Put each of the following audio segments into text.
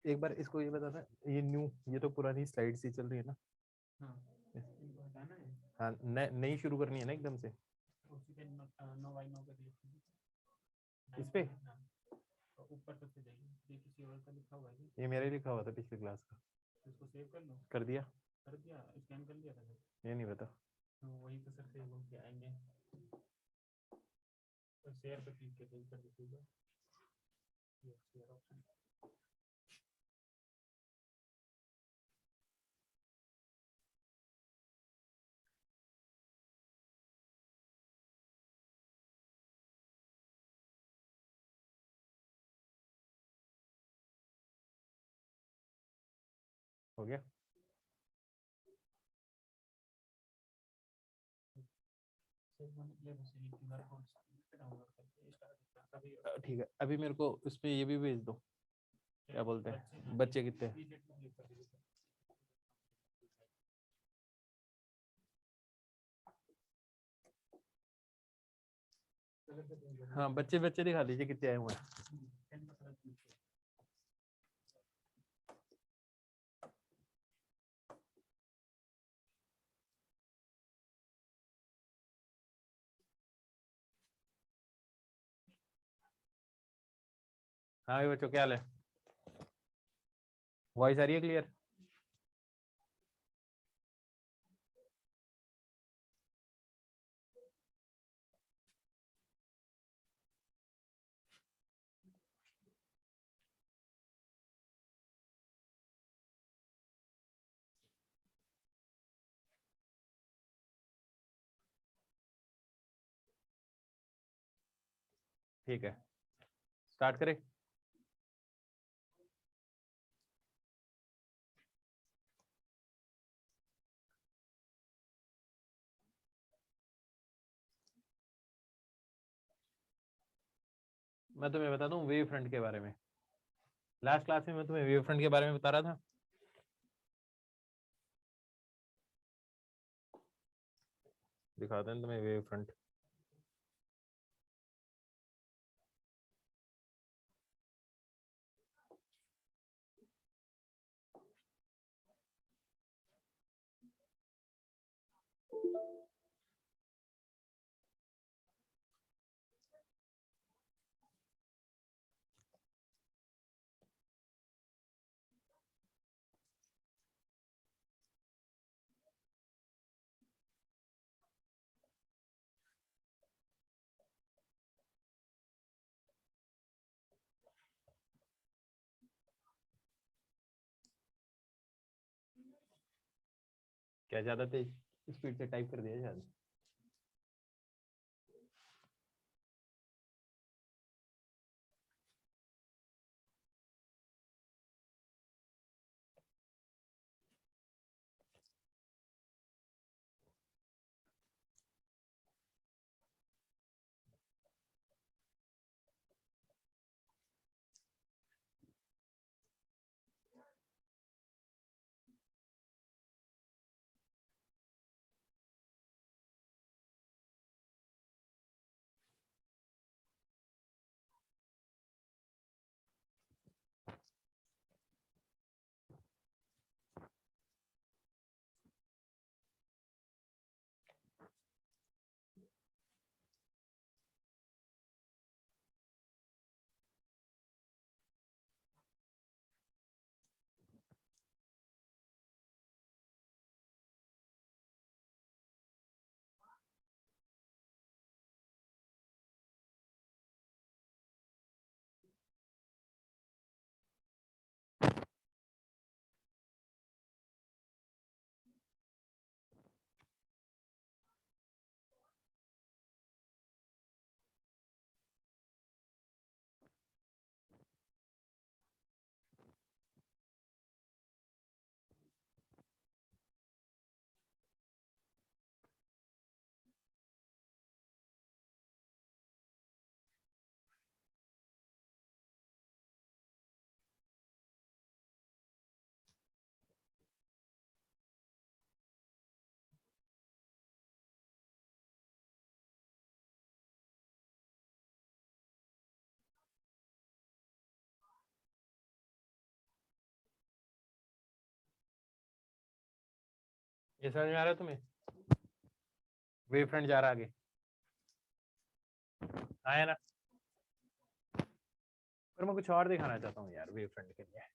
एक बार इसको ये बताना, ये न्यू, ये तो पुरानी स्लाइड सी चल रही है ना। हाँ, इनको हटाना है। हाँ, नई शुरू करनी है ना एकदम से। उसी पे नो बाई नो पे क्लिक इस पे तो ऊपर सबसे जाइए, ये किसी और का लिखा हुआ है, ये मेरा ही लिखा हुआ था पिछले क्लास का। इसको सेव कर लो। कर दिया। कर दिया, स्कैन कर लिया था सर। ये नहीं पता। तो वही तो सर सेव होके आएंगे, तो शेयर पे क्लिक करके ऊपर दिखेगा ये शेयर ऑप्शन। हो गया। ये बस ये क्यूआर कोड डाउनलोड करके स्टार्ट अभी। ठीक है, अभी मेरे को उसमें ये भी भेज दो, क्या बोलते हैं, बच्चे कितने हैं? रीसेट पे क्लिक कर दीजिए। हाँ, बच्चे बच्चे दिखा दीजिए कितने आए हुए हैं। हाँ भाई बच्चों, क्या हाल है? वॉइस आ रही है क्लियर? ठीक है, स्टार्ट करें। मैं तुम्हें बता दूं वेव फ्रंट के बारे में। लास्ट क्लास में मैं तुम्हें वेव फ्रंट के बारे में बता रहा था। दिखाते हैं तुम्हें वेव फ्रंट। क्या ज्यादा तेज स्पीड से टाइप कर दिया शायद। ये समझ में आ रहा है तुम्हें? वेव फ्रंट जा रहा आगे, आया ना? पर मैं कुछ और दिखाना चाहता हूँ यार वेव फ्रंट के लिए।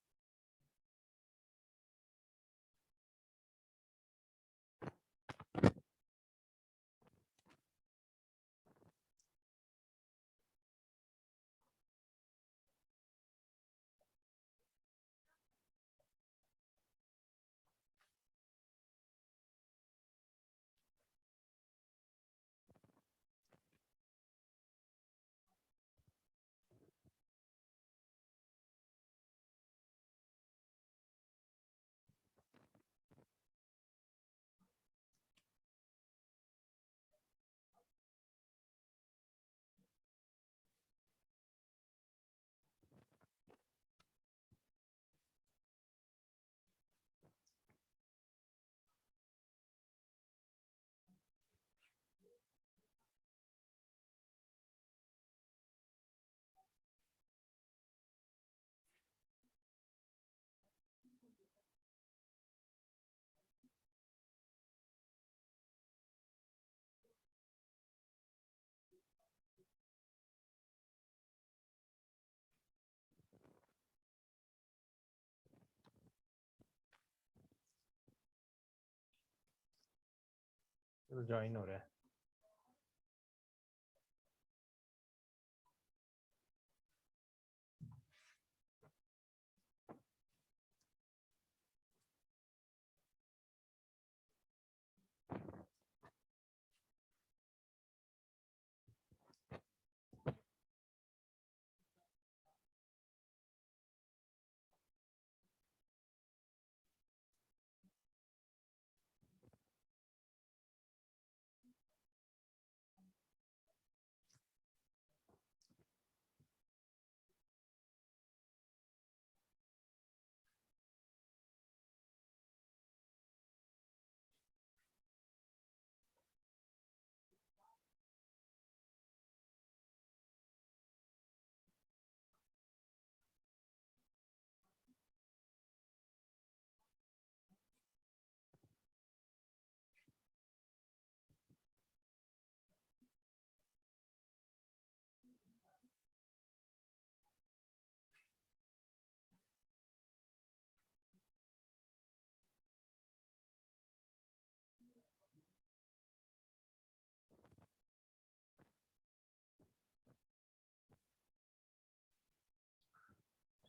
तो ज्वाइन हो रहा है।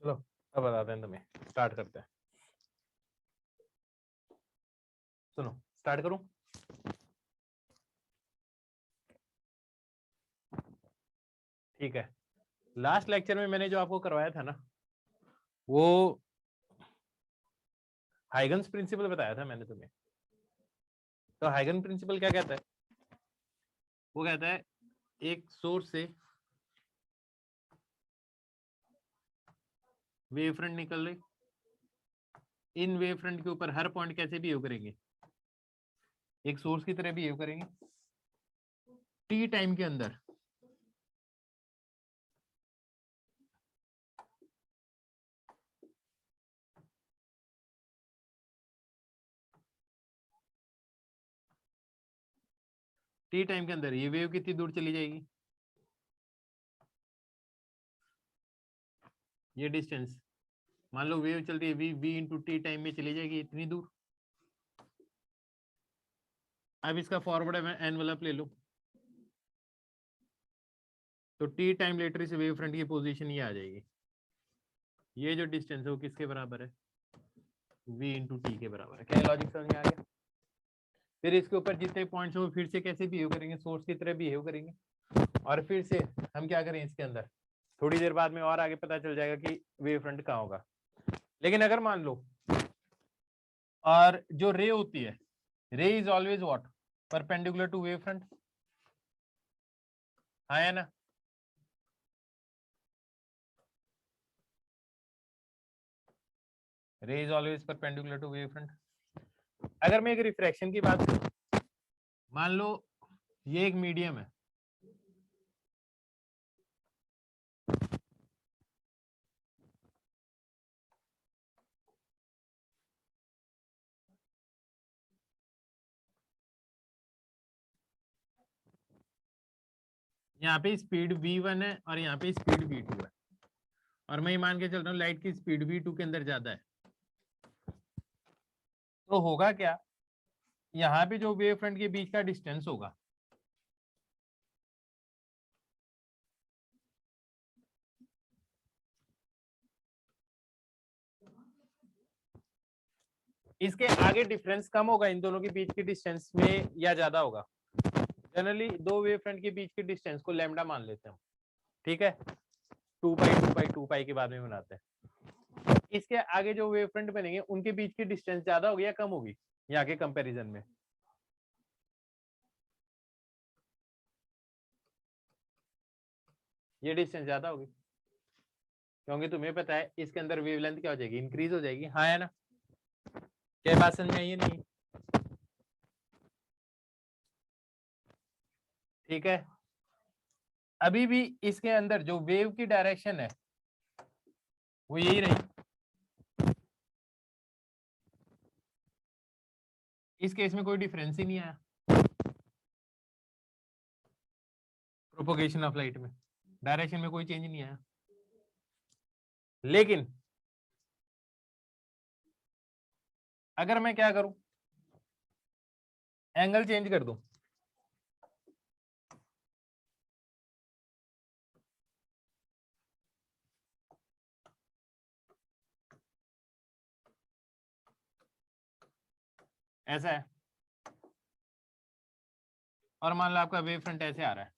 चलो अब बताते हैं तुम्हें, स्टार्ट करते हैं। सुनो, स्टार्ट करूं? ठीक है। लास्ट लेक्चर में मैंने जो आपको करवाया था ना, वो हाइगन्स प्रिंसिपल बताया था मैंने तुम्हें। तो हाइगन प्रिंसिपल क्या कहता है? वो कहता है एक सोर्स से वेव फ्रंट निकल रही, इन वेव फ्रंट के ऊपर हर पॉइंट कैसे बिहेव करेंगे? एक सोर्स की तरह बिहेव करेंगे टी टाइम के अंदर। टी टाइम के अंदर ये वेव कितनी दूर चली जाएगी? ये डिस्टेंस, मान लो वेव चलती है v v into t time में चली जाएगी इतनी दूर। अब इसका फॉरवर्ड एनवेलप ले लो, तो टी टाइम लेटर इस वेव फ्रंट की पोजीशन ये आ जाएगी। ये जो डिस्टेंस है वो किसके बराबर है? v इंटू टी के बराबर है। क्या लॉजिक समझ में आ गया? फिर इसके ऊपर जितने पॉइंट्स हो फिर से कैसे बिहेव करेंगे? सोर्स की तरह बिहेव करेंगे। और फिर से हम क्या करें इसके अंदर, थोड़ी देर बाद में और आगे पता चल जाएगा कि वेव फ्रंट कहाँ होगा। लेकिन अगर मान लो, और जो रे होती है, ray is always what? Perpendicular to wave front, है ना? Ray is always perpendicular to wave front. अगर मैं एक रिफ्रैक्शन की बात करूं, मान लो ये एक मीडियम है, यहाँ पे स्पीड v1 है और यहाँ पे स्पीड v2 है, और मैं ये मान के चल रहा हूँ लाइट की स्पीड v2 के अंदर ज्यादा है, तो होगा क्या, यहाँ पे जो वेव फ्रंट के बीच का डिस्टेंस होगा इसके आगे डिफरेंस कम होगा इन दोनों के बीच के डिस्टेंस में या ज्यादा होगा। जनरली दो वेव फ्रंट के बीच के डिस्टेंस को लैम्डा मान लेते हैं, ठीक है, 2 पाई 2 पाई 2 पाई के बाद में बनाते हैं। इसके आगे जो वेव फ्रंट बनेंगे उनके बीच की डिस्टेंस ज्यादा होगी या कम होगी यहाँ के कंपैरिजन में? ये डिस्टेंस ज्यादा होगी, क्योंकि तुम्हें पता है इसके अंदर वेवलेंथ क्या हो जाएगी, इंक्रीज हो जाएगी। हाँ है ना? क्या बात समझ में आई है? नहीं? ठीक है, अभी भी इसके अंदर जो वेव की डायरेक्शन है वो यही रही, इस केस में कोई डिफरेंस ही नहीं आया प्रोपोगेशन ऑफ लाइट में, डायरेक्शन में कोई चेंज नहीं आया। लेकिन अगर मैं क्या करूं, एंगल चेंज कर दूं, ऐसा है, और मान लो आपका वेव फ्रंट ऐसे आ रहा है,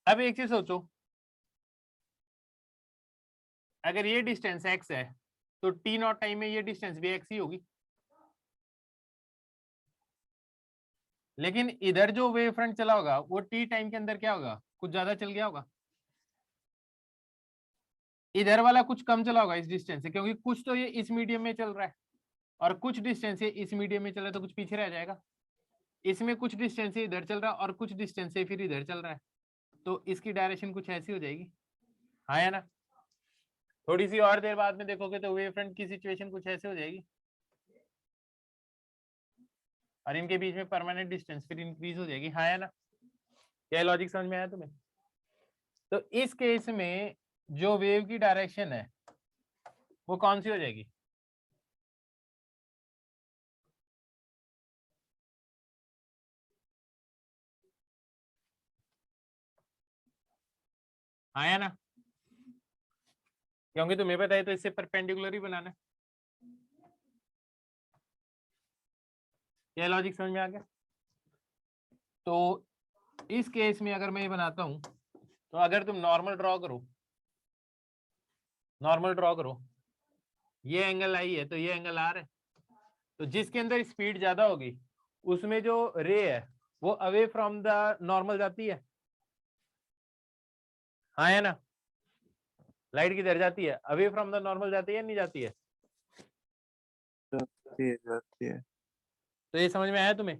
अब एक चीज सोचो, अगर ये डिस्टेंस x है तो t नॉट टाइम में ये डिस्टेंस भी x ही होगी, लेकिन इधर जो वेव फ्रंट चला होगा वो t टाइम के अंदर क्या होगा, कुछ ज्यादा चल गया होगा, इधर वाला कुछ कम चला होगा इस डिस्टेंस से, क्योंकि कुछ तो ये इस मीडियम में चल रहा है और कुछ डिस्टेंस से इस मीडियम में चल रहा है, तो कुछ पीछे रह जाएगा। इसमें कुछ डिस्टेंस से इधर चल रहा है और कुछ डिस्टेंस से फिर इधर चल रहा है, तो इसकी डायरेक्शन कुछ ऐसी हो जाएगी। हाँ या ना? थोड़ी सी और देर बाद में देखोगे तो वेव फ्रंट की सिचुएशन कुछ ऐसे हो जाएगी, और इनके बीच में परमानेंट डिस्टेंस फिर इंक्रीज हो जाएगी। हाँ या ना? क्या लॉजिक समझ में आया तुम्हें? तो इस केस में जो वेव की डायरेक्शन है वो कौन सी हो जाएगी? हाँ या ना? क्योंकि तुम्हें पता है तो इससे परपेंडिकुलर ही बनाना है। क्या लॉजिक समझ में आ गया? तो इस केस में अगर मैं ये बनाता हूं, तो अगर तुम नॉर्मल ड्रॉ करो, नॉर्मल ड्रॉ करो, ये एंगल आई है तो ये एंगल आर है, तो जिसके अंदर स्पीड ज्यादा होगी उसमें जो रे है वो अवे फ्रॉम द नॉर्मल जाती है। हाँ है ना? लाइट किधर जाती है, अवे फ्रॉम द नॉर्मल जाती है, नहीं जाती है? जाती है। तो ये समझ में आया तुम्हें?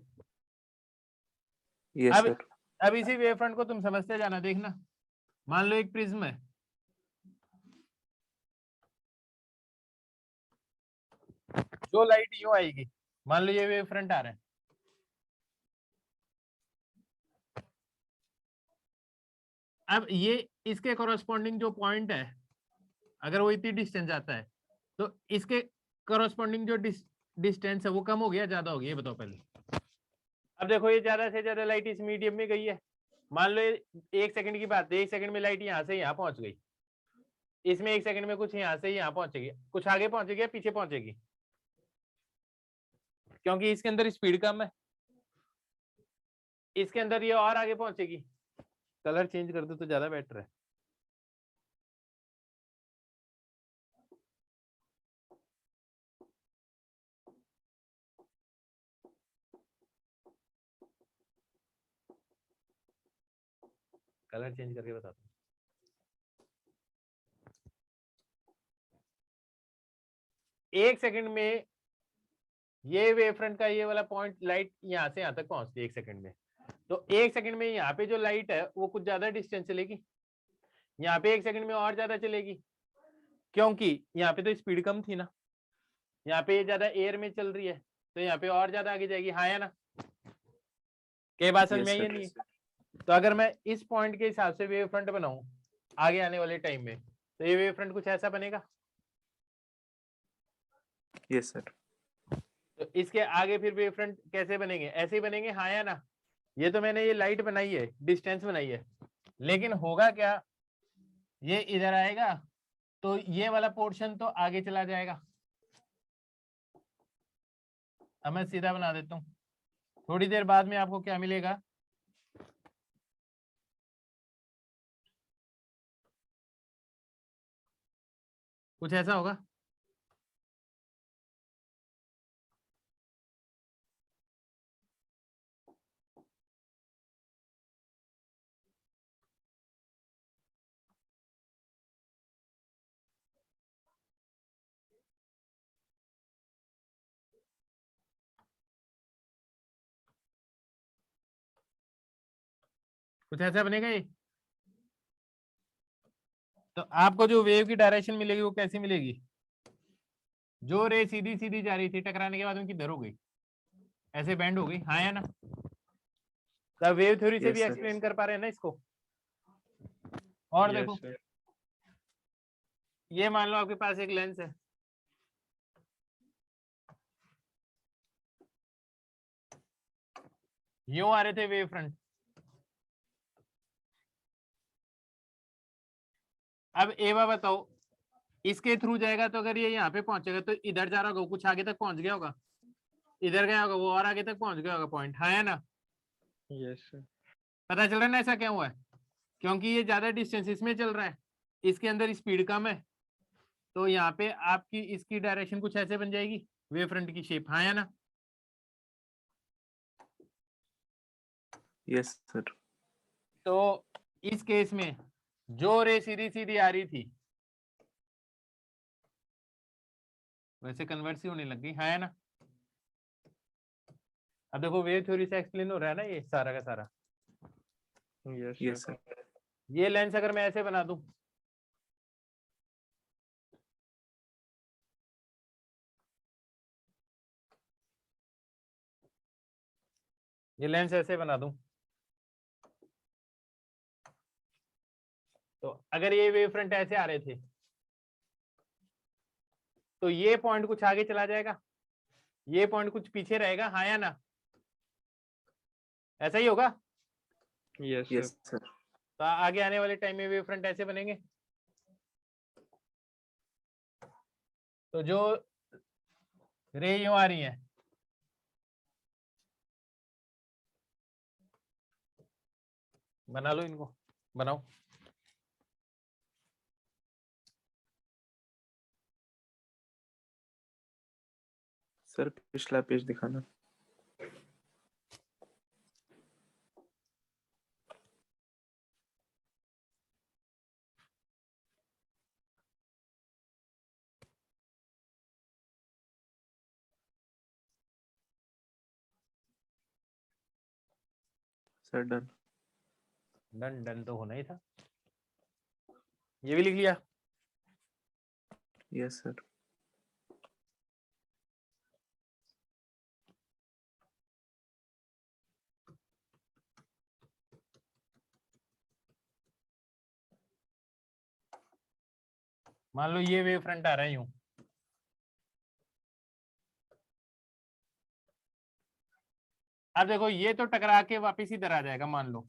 यस अब सर। अब इसी वेव फ्रंट को तुम समझते जाना, देखना, मान लो एक प्रिज्म है, जो लाइट यूं आएगी, मान लो ये वेव फ्रंट आ रहा है, अब ये इसके कॉरस्पॉन्डिंग जो पॉइंट है अगर वो इतनी डिस्टेंस आता है तो इसके कॉरस्पॉन्डिंग जो डिस्टेंस है वो कम हो गया ज्यादा हो गया, ये बताओ पहले। अब देखो ये ज्यादा से ज्यादा लाइट इस मीडियम में गई है, मान लो 1 सेकंड की बात है, 1 सेकंड में लाइट यहाँ से यहाँ पहुंच गई, इसमें 1 सेकंड में कुछ यहाँ से यहाँ पहुंचेगी, कुछ आगे पहुंचेगी या पीछे पहुंचेगी, क्योंकि इसके अंदर स्पीड कम है, इसके अंदर ये और आगे पहुंचेगी। कलर चेंज कर दो तो ज्यादा बेटर है। कलर चेंज करके बताता हूँ। एक सेकंड में ये वेव फ्रंट का ये वाला पॉइंट लाइट यहाँ से यहाँ तक पहुंचती है 1 सेकंड में, तो 1 सेकंड में यहाँ पे जो लाइट है वो कुछ ज्यादा डिस्टेंस चलेगी, यहाँ पे 1 सेकंड में और ज्यादा चलेगी, क्योंकि यहाँ पे तो स्पीड कम थी ना, यहाँ पे ज्यादा एयर में चल रही है तो यहाँ पे और ज्यादा आगे जाएगी, हाँ या ना? के बात समझ Yes, में आई sir. या नहीं? तो अगर मैं इस पॉइंट के हिसाब से वेव फ्रंट बनाऊं आगे आने वाले टाइम में, तो ये वेव फ्रंट कुछ ऐसा बनेगा। Yes, sir. तो इसके आगे फिर वेव फ्रंट कैसे बनेंगे? ऐसे ही बनेंगे, हाँ या ना? ये तो मैंने ये लाइट बनाई है, डिस्टेंस बनाई है, लेकिन होगा क्या, ये इधर आएगा तो ये वाला पोर्शन तो आगे चला जाएगा। अब मैं सीधा बना देता हूँ, थोड़ी देर बाद में आपको क्या मिलेगा, कुछ ऐसा होगा। कुछ ऐसा बनेगा ये। तो आपको जो वेव की डायरेक्शन मिलेगी वो कैसी मिलेगी, जो रे सीधी सीधी जा रही थी टकराने के बाद में किधर हो गई, ऐसे बैंड हो गई, हाँ या ना? तब वेव थ्योरी से Yes, भी sir. एक्सप्लेन कर पा रहे हैं ना इसको। और देखो, Yes, sir. ये मान लो आपके पास एक लेंस है, यूं आ रहे थे वेव फ्रंट, अब एवा बताओ, इसके थ्रू जाएगा तो अगर ये यहाँ पे पहुंचेगा तो इधर जा रहा होगा, कुछ आगे तक पहुंच गया होगा, इधर गया होगा वो और आगे तक पहुंच गया होगा पॉइंट, हाँ या ना? Yes, sir. पता चल रहा है ना ऐसा क्या हुआ है, क्योंकि ये ज्यादा डिस्टेंस इसमें चल रहा है, इसके अंदर स्पीड कम है, तो यहाँ पे आपकी इसकी डायरेक्शन कुछ ऐसे बन जाएगी, वेव फ्रंट की शेप, हाँ या ना? Yes, sir. तो इस केस में जो रे सीधी सीधी आ रही थी वैसे कन्वर्ट ही होने लग गई, हाँ या ना? अब देखो वेव थ्योरी से एक्सप्लेन हो रहा है ना ये सारा का सारा। Yes, Yes, sir. sir. ये लेंस अगर मैं ऐसे बना दूं, ये लेंस ऐसे बना दूं, तो अगर ये वेव फ्रंट ऐसे आ रहे थे तो ये पॉइंट कुछ आगे चला जाएगा, ये पॉइंट कुछ पीछे रहेगा, हाँ या ना? ऐसा ही होगा। Yes, sir. Yes, sir. तो आगे आने वाले टाइम में वेव फ्रंट ऐसे बनेंगे, तो जो रे यूं आ रही है, बना लो इनको, बनाओ। सर पिछला पेज दिखाना। Sir done. डन डन तो होना ही था, ये भी लिख लिया। Yes sir. मान लो ये वेव फ्रंट आ रहा है यूं, अब देखो ये तो टकरा के वापिस इधर आ जाएगा, मान लो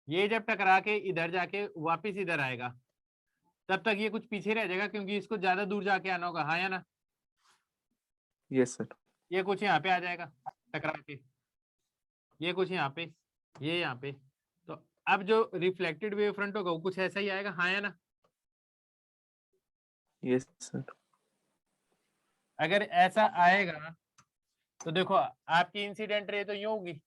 ये जब टकरा के इधर जाके वापिस इधर आएगा तब तक ये कुछ पीछे रह जाएगा क्योंकि इसको ज्यादा दूर जाके आना होगा, हाँ या ना? Yes sir. ये कुछ यहाँ पे आ जाएगा टकरा के, ये कुछ यहाँ पे, ये यहाँ पे, तो अब जो रिफ्लेक्टेड वेव फ्रंट होगा वो कुछ ऐसा ही आएगा, हाँ या ना? Yes sir. अगर ऐसा आएगा तो देखो आपकी इंसिडेंट रे तो यूं होगी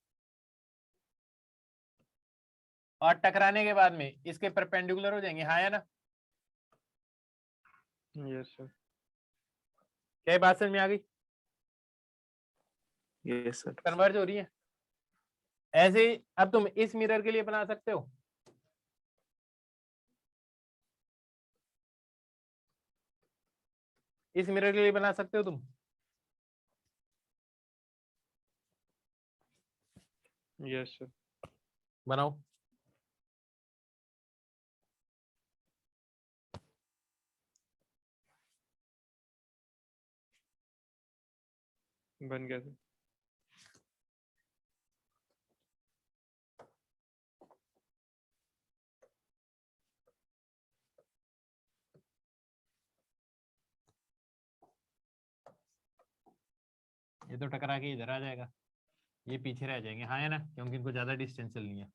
और टकराने के बाद में इसके परपेंडिकुलर हो जाएंगे, हाँ या ना? Yes, sir. क्या बात समझ में आ गई? Yes sir. कन्वर्ज हो रही है। ऐसे ही अब तुम इस मिरर के लिए बना सकते हो, इस मिरर के लिए बना सकते हो तुम? Yes sir. बनाओ। बन गया सर। ये तो टकरा के इधर आ जाएगा, ये पीछे रह जाएंगे, हाँ है ना, क्योंकि इनको ज्यादा डिस्टेंस चलनी है।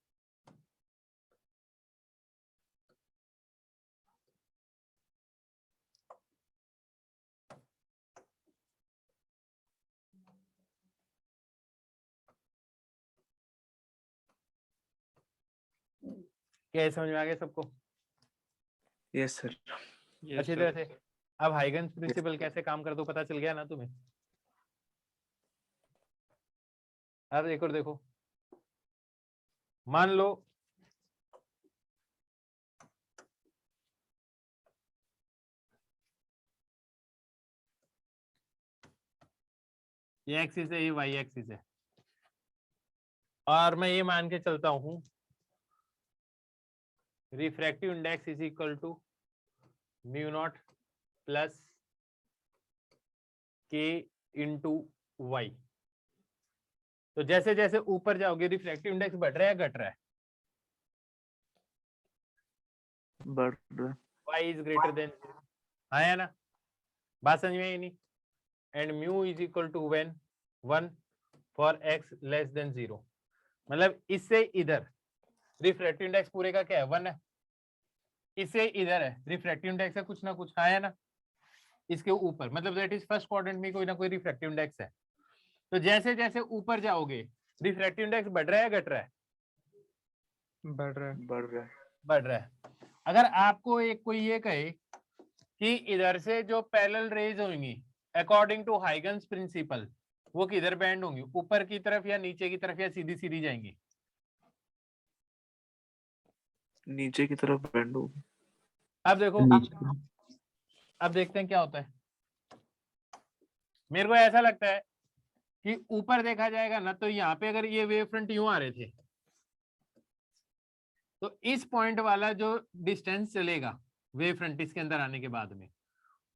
क्या ये समझ में आ गया सबको? Yes sir. यस अच्छी तरह सर। से। अब हाइगन्स प्रिंसिपल कैसे काम करता, पता चल गया ना तुम्हें? अब एक और देखो, मान लो ये एक्सिस है, ये वाई एक्सिस है, और मैं ये मान के चलता हूं refractive index is equal to mu not plus k into y. तो जैसे जैसे ऊपर जाओगे रिफ्रैक्टिव इंडेक्स बढ़ रहा है घट रहा है? बढ़ रहा है। y इज ग्रेटर देन, हाँ है ना, बात समझ में आई नहीं? And mu is equal to when 1 for x less than 0, मतलब इससे इधर रिफ्रैक्टिव इंडेक्स पूरे का क्या है, 1 है, इससे इधर है रिफ्रैक्टिव इंडेक्स है कुछ ना कुछ, हाँ है ना, इसके ऊपर, मतलब दैट इज फर्स्ट क्वाड्रेंट में कोई ना कोई रिफ्रैक्टिव इंडेक्स है। तो जैसे जैसे ऊपर जाओगे रिफ्रैक्टिव इंडेक्स बढ़ रहा है घट रहा है? बढ़ रहा है। बढ़ रहा है। बढ़ रहा है। अगर आपको एक कोई ये कहे कि इधर से जो पैरेलल रेज होंगी अकॉर्डिंग टू हाइगन्स प्रिंसिपल, वो किधर बैंड होंगी, ऊपर की तरफ या नीचे की तरफ या सीधी सीधी जाएंगी? नीचे की तरफ बेंड होगी। अब देखो, नीचे। अब देखते हैं क्या होता है। मेरे को ऐसा लगता है कि ऊपर देखा जाएगा ना, तो यहाँ पे अगर ये वेव फ्रंट यूं आ रहे थे, तो इस पॉइंट वाला जो डिस्टेंस चलेगा वेव फ्रंट इसके अंदर आने के बाद में,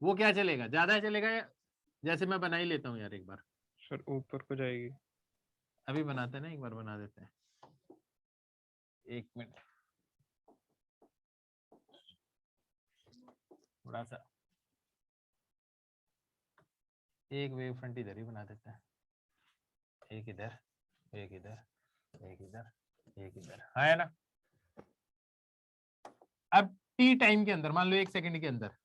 वो क्या चलेगा, ज्यादा चलेगा या, जैसे मैं बना ही लेता हूँ यार एक बार, सर ऊपर को जाएगी। अभी बनाते हैं ना, एक बार बना देते हैं, एक मिनट, थोड़ा सा एक वेव फ्रंट इधर ही बना देते हैं, एक इधर, एक इधर, एक इधर, एक इधर, हाँ है ना। अब टी टाइम के अंदर मान लो 1 सेकंड के अंदर,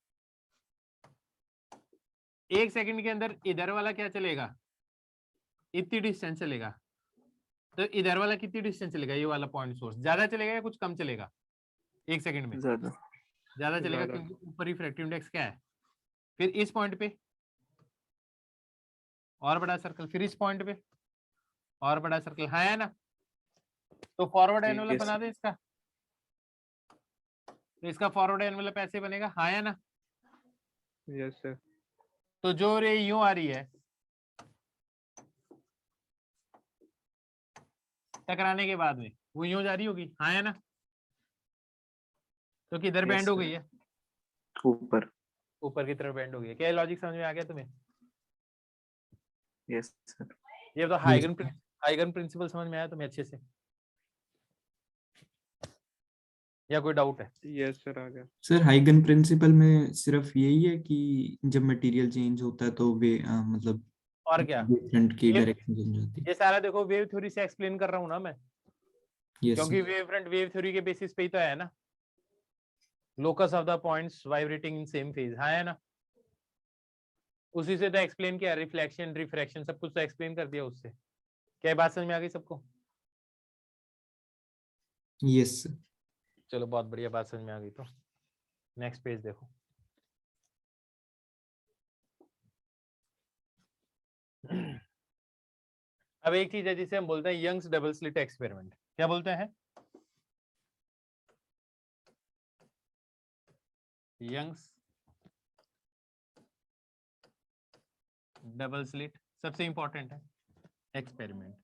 1 सेकंड के अंदर इधर वाला क्या चलेगा, इतनी डिस्टेंस चलेगा, तो इधर वाला कितनी डिस्टेंस चलेगा, ये वाला पॉइंट सोर्स ज्यादा चलेगा या कुछ कम चलेगा 1 सेकंड में? ज्यादा। ज्यादा चलेगा, ज्यादा। क्योंकि ऊपर रिफ्रैक्टिव इंडेक्स क्या है। फिर इस पॉइंट पे और बड़ा सर्कल, फिर इस पॉइंट पे और बड़ा सर्कल, हाँ है ना। तो फॉरवर्ड एनवेलप yes, बना दे इसका, तो इसका फॉरवर्ड एनवेलप ऐसे बनेगा, हाँ है ना। Yes sir. तो जो रे यूं आ रही है टकराने के बाद में, वो यूं जा रही होगी, हाँ है ना, तो किधर yes, बैंड हो sir. गई है, ऊपर। ऊपर की तरफ बैंड हो गई है। क्या लॉजिक समझ में आ गया तुम्हें? Yes sir. ये तो हाइगन प्रिंसिपल समझ में आया तुम्हें अच्छे से, या कोई डाउट है? यस सर आ गया। सर हाइगन प्रिंसिपल में सिर्फ यही है कि जब मटेरियल चेंज होता है तो वे मतलब और क्या, फ्रंट की ये डायरेक्शन चेंज होती है। ये सारा देखो वेव थ्योरी से एक्सप्लेन कर रहा हूं ना मैं, यस क्योंकि वेव फ्रंट वेव थ्योरी के बेसिस पे ही तो है ना, locus of the points vibrating in same phase, हाँ है ना, उसी से तो एक्सप्लेन किया, रिफ्लेक्शन रिफ्रैक्शन सब कुछ तो एक्सप्लेन कर दिया उससे। क्या बात समझ में आ गई सबको? यस। चलो बहुत बढ़िया, बात समझ में आ गई। तो नेक्स्ट पेज देखो, अब एक चीज है जिसे हम बोलते हैं यंग्स डबल स्लिट एक्सपेरिमेंट। क्या बोलते हैं? यंग्स डबल स्लिट सबसे इंपॉर्टेंट है एक्सपेरिमेंट।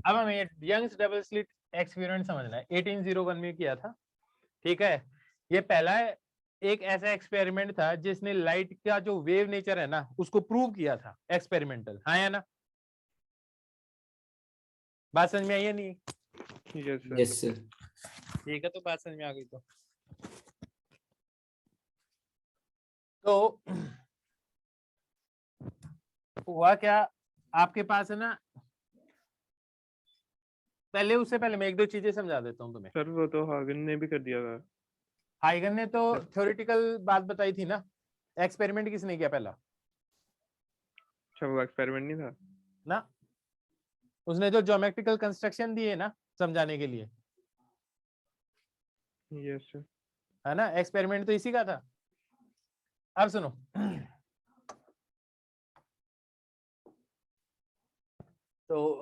अब हमें यंग्स डबल स्लिट एक्सपेरिमेंट समझना है, 1801 में किया था, ठीक है। ये पहला एक ऐसा एक्सपेरिमेंट था जिसने लाइट का जो वेव नेचर है ना उसको प्रूव किया था, एक्सपेरिमेंटल, हाँ या ना? बात समझ में आई है नहीं? Yes sir. Yes sir. ठीक है, तो बात समझ में आ गई तो हुआ क्या, आपके पास है ना, पहले उससे पहले मैं एक दो चीजें समझा देता हूँ तुम्हें। सर वो तो हागन ने भी कर दिया था। हाइगन ने तो थ्योरेटिकल बात बताई थी ना, एक्सपेरिमेंट किसने किया पहला? अच्छा वो एक्सपेरिमेंट नहीं था। ना, उसने जो ज्योमेट्रिकल कंस्ट्रक्शन दिए ना समझाने के लिए, यस सर। है ना, एक्सपेरिमेंट तो इसी का था। अब सुनो, तो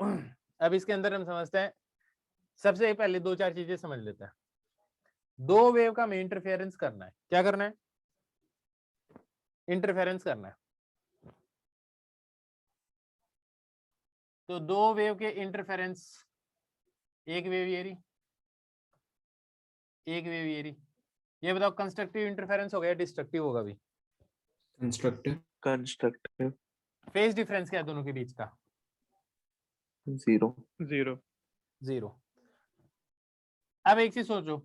अब इसके अंदर हम समझते हैं, सबसे पहले दो चार चीजें समझ लेते हैं। दो वेव का हमें इंटरफेरेंस करना है, क्या करना है? इंटरफेरेंस करना है। तो दो वेव के इंटरफेरेंस, एक वेव ये रही, एक वेव ये रही, ये बताओ कंस्ट्रक्टिव इंटरफेरेंस होगा या डिस्ट्रक्टिव होगा? भी कंस्ट्रक्टिव। कंस्ट्रक्टिव। फेज डिफरेंस क्या है दोनों के बीच का? 0। 0। 0। अब एक चीज सोचो,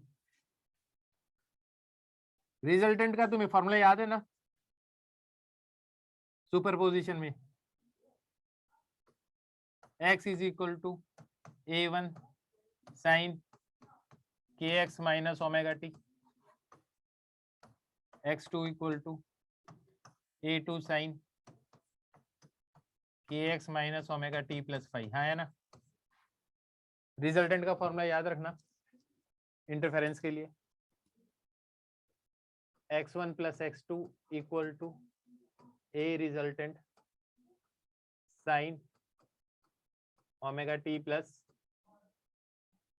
रिजल्टेंट का तुम्हें फॉर्मूला याद है ना सुपरपोजिशन में? x is equal to a1 sine kx minus omega t, x2 equal to a2 sine kx minus omega t plus 5, हाँ है ना? रिजल्टेंट का फॉर्मूला याद रखना इंटरफेरेंस के लिए, x1 plus x2 equal to a resultant sine omega t plus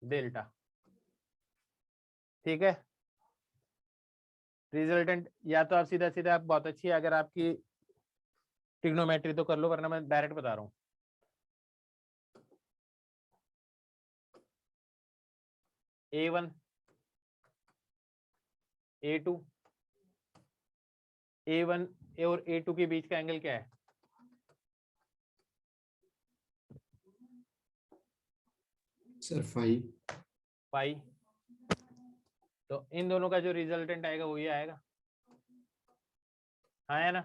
delta, ठीक है। रिजल्टेंट या तो आप सीधा सीधा, आप बहुत अच्छी है अगर आपकी ट्रिग्नोमेट्री तो कर लो, वरना मैं डायरेक्ट बता रहा हूँ। A1 A2, A1 और A2 के बीच का एंगल क्या है? सर 5। पाई। तो इन दोनों का जो रिजल्टेंट आएगा वो ये आएगा, हाँ है ना?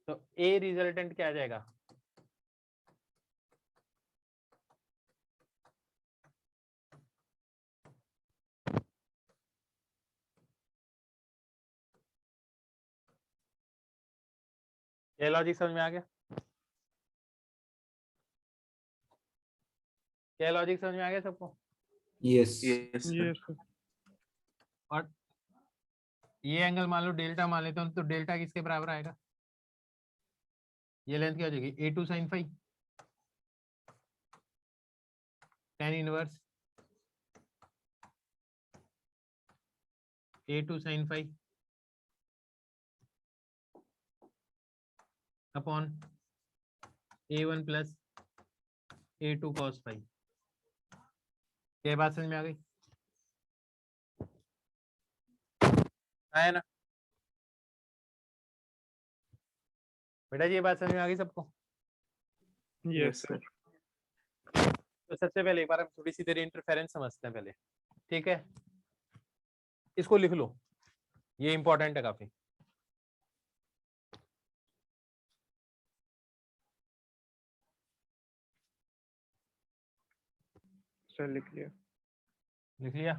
तो A रिजल्टेंट क्या आ जाएगा? ये लॉजिक समझ में आ गया? क्या लॉजिक समझ में आ गया सबको? Yes. Yes sir. Yes sir. और ये एंगल मान लो डेल्टा मान लेते हैं, तो डेल्टा किसके बराबर आएगा? ये लेंथ क्या हो जाएगी? A2 sine five tan inverse A2 sine five upon A1 plus A2 cos five. क्या बात समझ में आ गई? है ना बेटा जी, ये बात समझ में आ गई सबको? Yes yes sir. सर। तो सबसे पहले एक बार हम थोड़ी सी देर इंटरफेरेंस समझते हैं पहले, ठीक है। इसको लिख लो, ये इंपॉर्टेंट है काफी। सर लिख लिया। लिख लिया?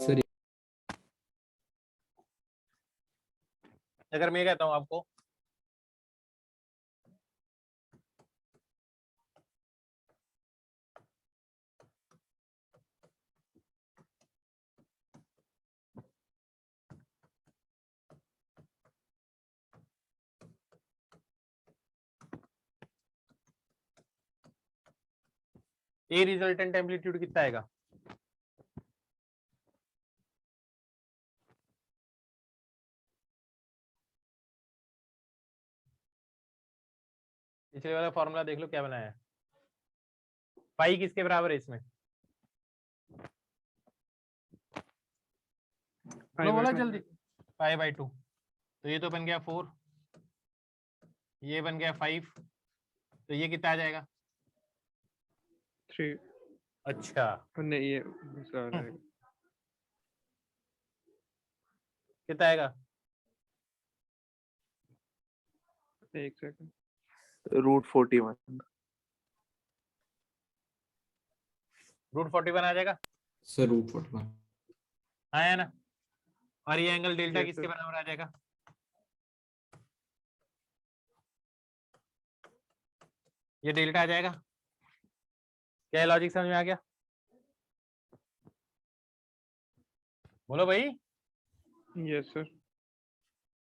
सर अगर मैं कहता हूं आपको ए रिजल्टेंट एम्पलीट्यूड कितना आएगा? पिछले वाला फॉर्मूला देख लो क्या बनाया है। पाई किसके बराबर है इसमें? Pi लो by बोला two. जल्दी। पाई बाई 2, तो ये तो बन गया 4, ये बन गया 5, तो ये कितना आ जाएगा? 3. अच्छा, नहीं ये दूसरा वाला है. कितना आएगा? एक सेकंड. √41. √41 आ जाएगा। सर √41. आया ना? और ये एंगल डेल्टा Yes, किसके sir. बराबर आ जाएगा? ये डेल्टा आ जाएगा। क्या लॉजिक समझ में आ गया? बोलो भाई। Yes sir.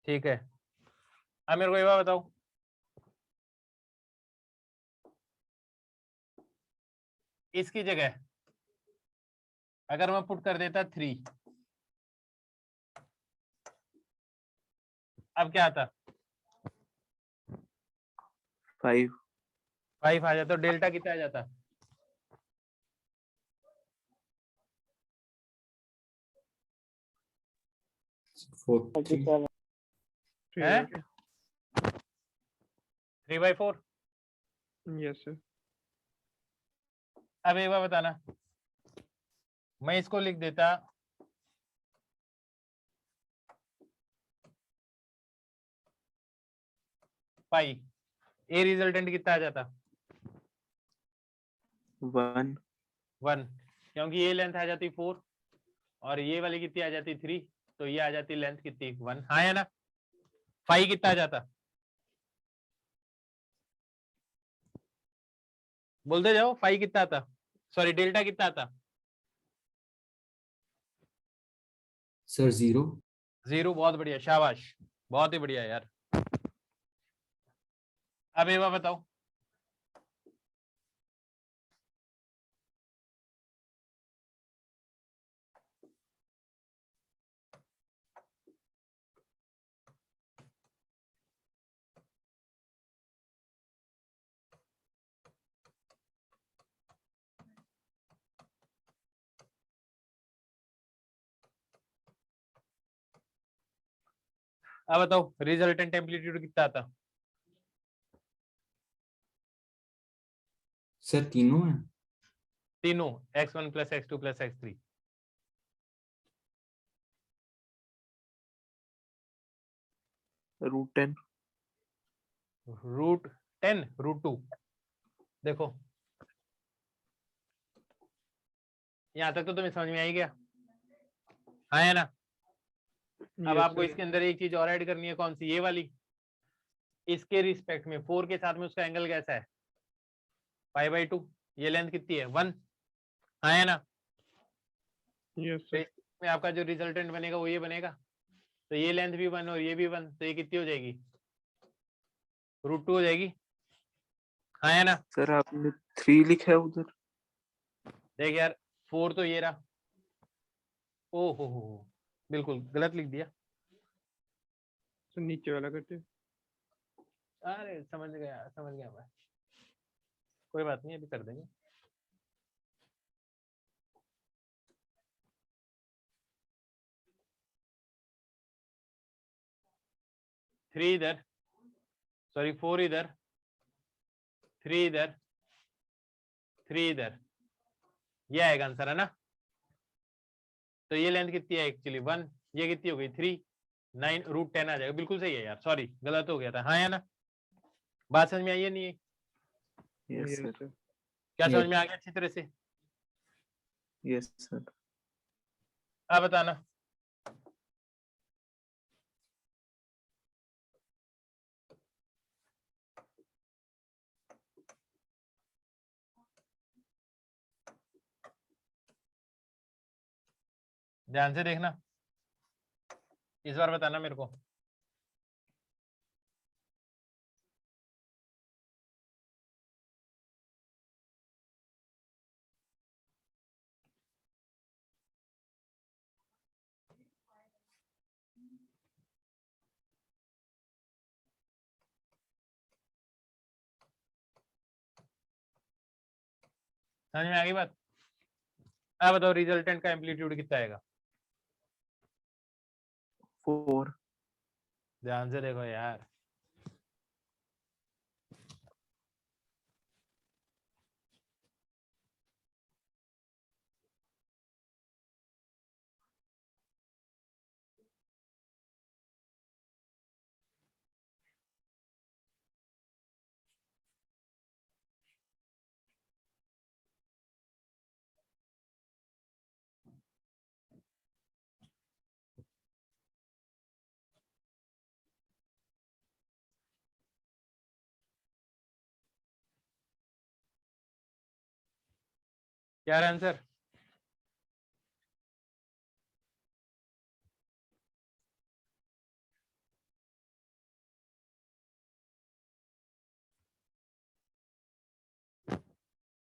ठीक है, अब मेरे को ये बात बताओ, इसकी जगह अगर मैं पुट कर देता 3, अब क्या आता? 5. 5 आ जाता, तो डेल्टा कितना आ जाता? √43. 3 हैं? by 3/4। 4. Yes sir. अब एक बार बताना, मैं इसको लिख देता पाई, ए रिजल्टेंट कितना आ जाता? 1. 1, क्योंकि ये लेंथ आ जाती 4 और ये वाली कितनी आ जाती 3, तो ये आ जाती लेंथ कितनी 1। हाँ है ना? फाई कितना आ जाता? बोलते जाओ, फाई कितना आता? सॉरी, डेल्टा कितना आता? सर 0. 0। बहुत बढ़िया, शाबाश, बहुत ही बढ़िया यार। अब एक बार बताओ, अब बताओ रिजल्टेंट एम्पलीट्यूड कितना आता? सर तीनों है. तीनों, x1 + x2 + x3। √10. √10, √2। देखो यहां तक तो तुम्हें समझ में आ ही गया, हाँ है ना? अब Yes आपको sir. इसके अंदर एक चीज और ऐड करनी है, कौन सी? ये वाली। इसके रिस्पेक्ट में 4 के साथ में उसका एंगल कैसा है? π/2। ये लेंथ कितनी है? 1, हाँ है ना? Yes तो sir. इसमें आपका जो रिजल्टेंट बनेगा वो ये बनेगा, तो ये लेंथ भी 1 और ये भी 1, तो ये कितनी हो जाएगी? √2 हो जाएगी, हाँ है ना? सर आपने 3 लिखा है उधर. देख यार, 4 तो ये रहा। ओ हो, बिल्कुल गलत लिख दिया। तो नीचे वाला करते हैं. अरे समझ गया मैं, कोई बात नहीं, अभी कर देंगे। थ्री इधर, सॉरी 4 इधर, 3 इधर, 3 इधर, ये आएगा आंसर, है ना? तो ये लेंथ कितनी है एक्चुअली? 1, ये कितनी हो गई? 3, 9 √10 आ जाएगा। बिल्कुल सही है यार, सॉरी गलत हो गया था, हाँ है ना? बात समझ में आई है नहीं है? Yes Yes sir. sir. क्या Yes. समझ में आ गया अच्छी तरह से? Yes sir. अब बताना, ध्यान से देखना, इस बार बताना मेरे को। समझ में आ गई बात? अब बताओ रिजल्टेंट का एम्पलीट्यूड कितना आएगा? 4. ध्यान से देखो यार, क्या आंसर?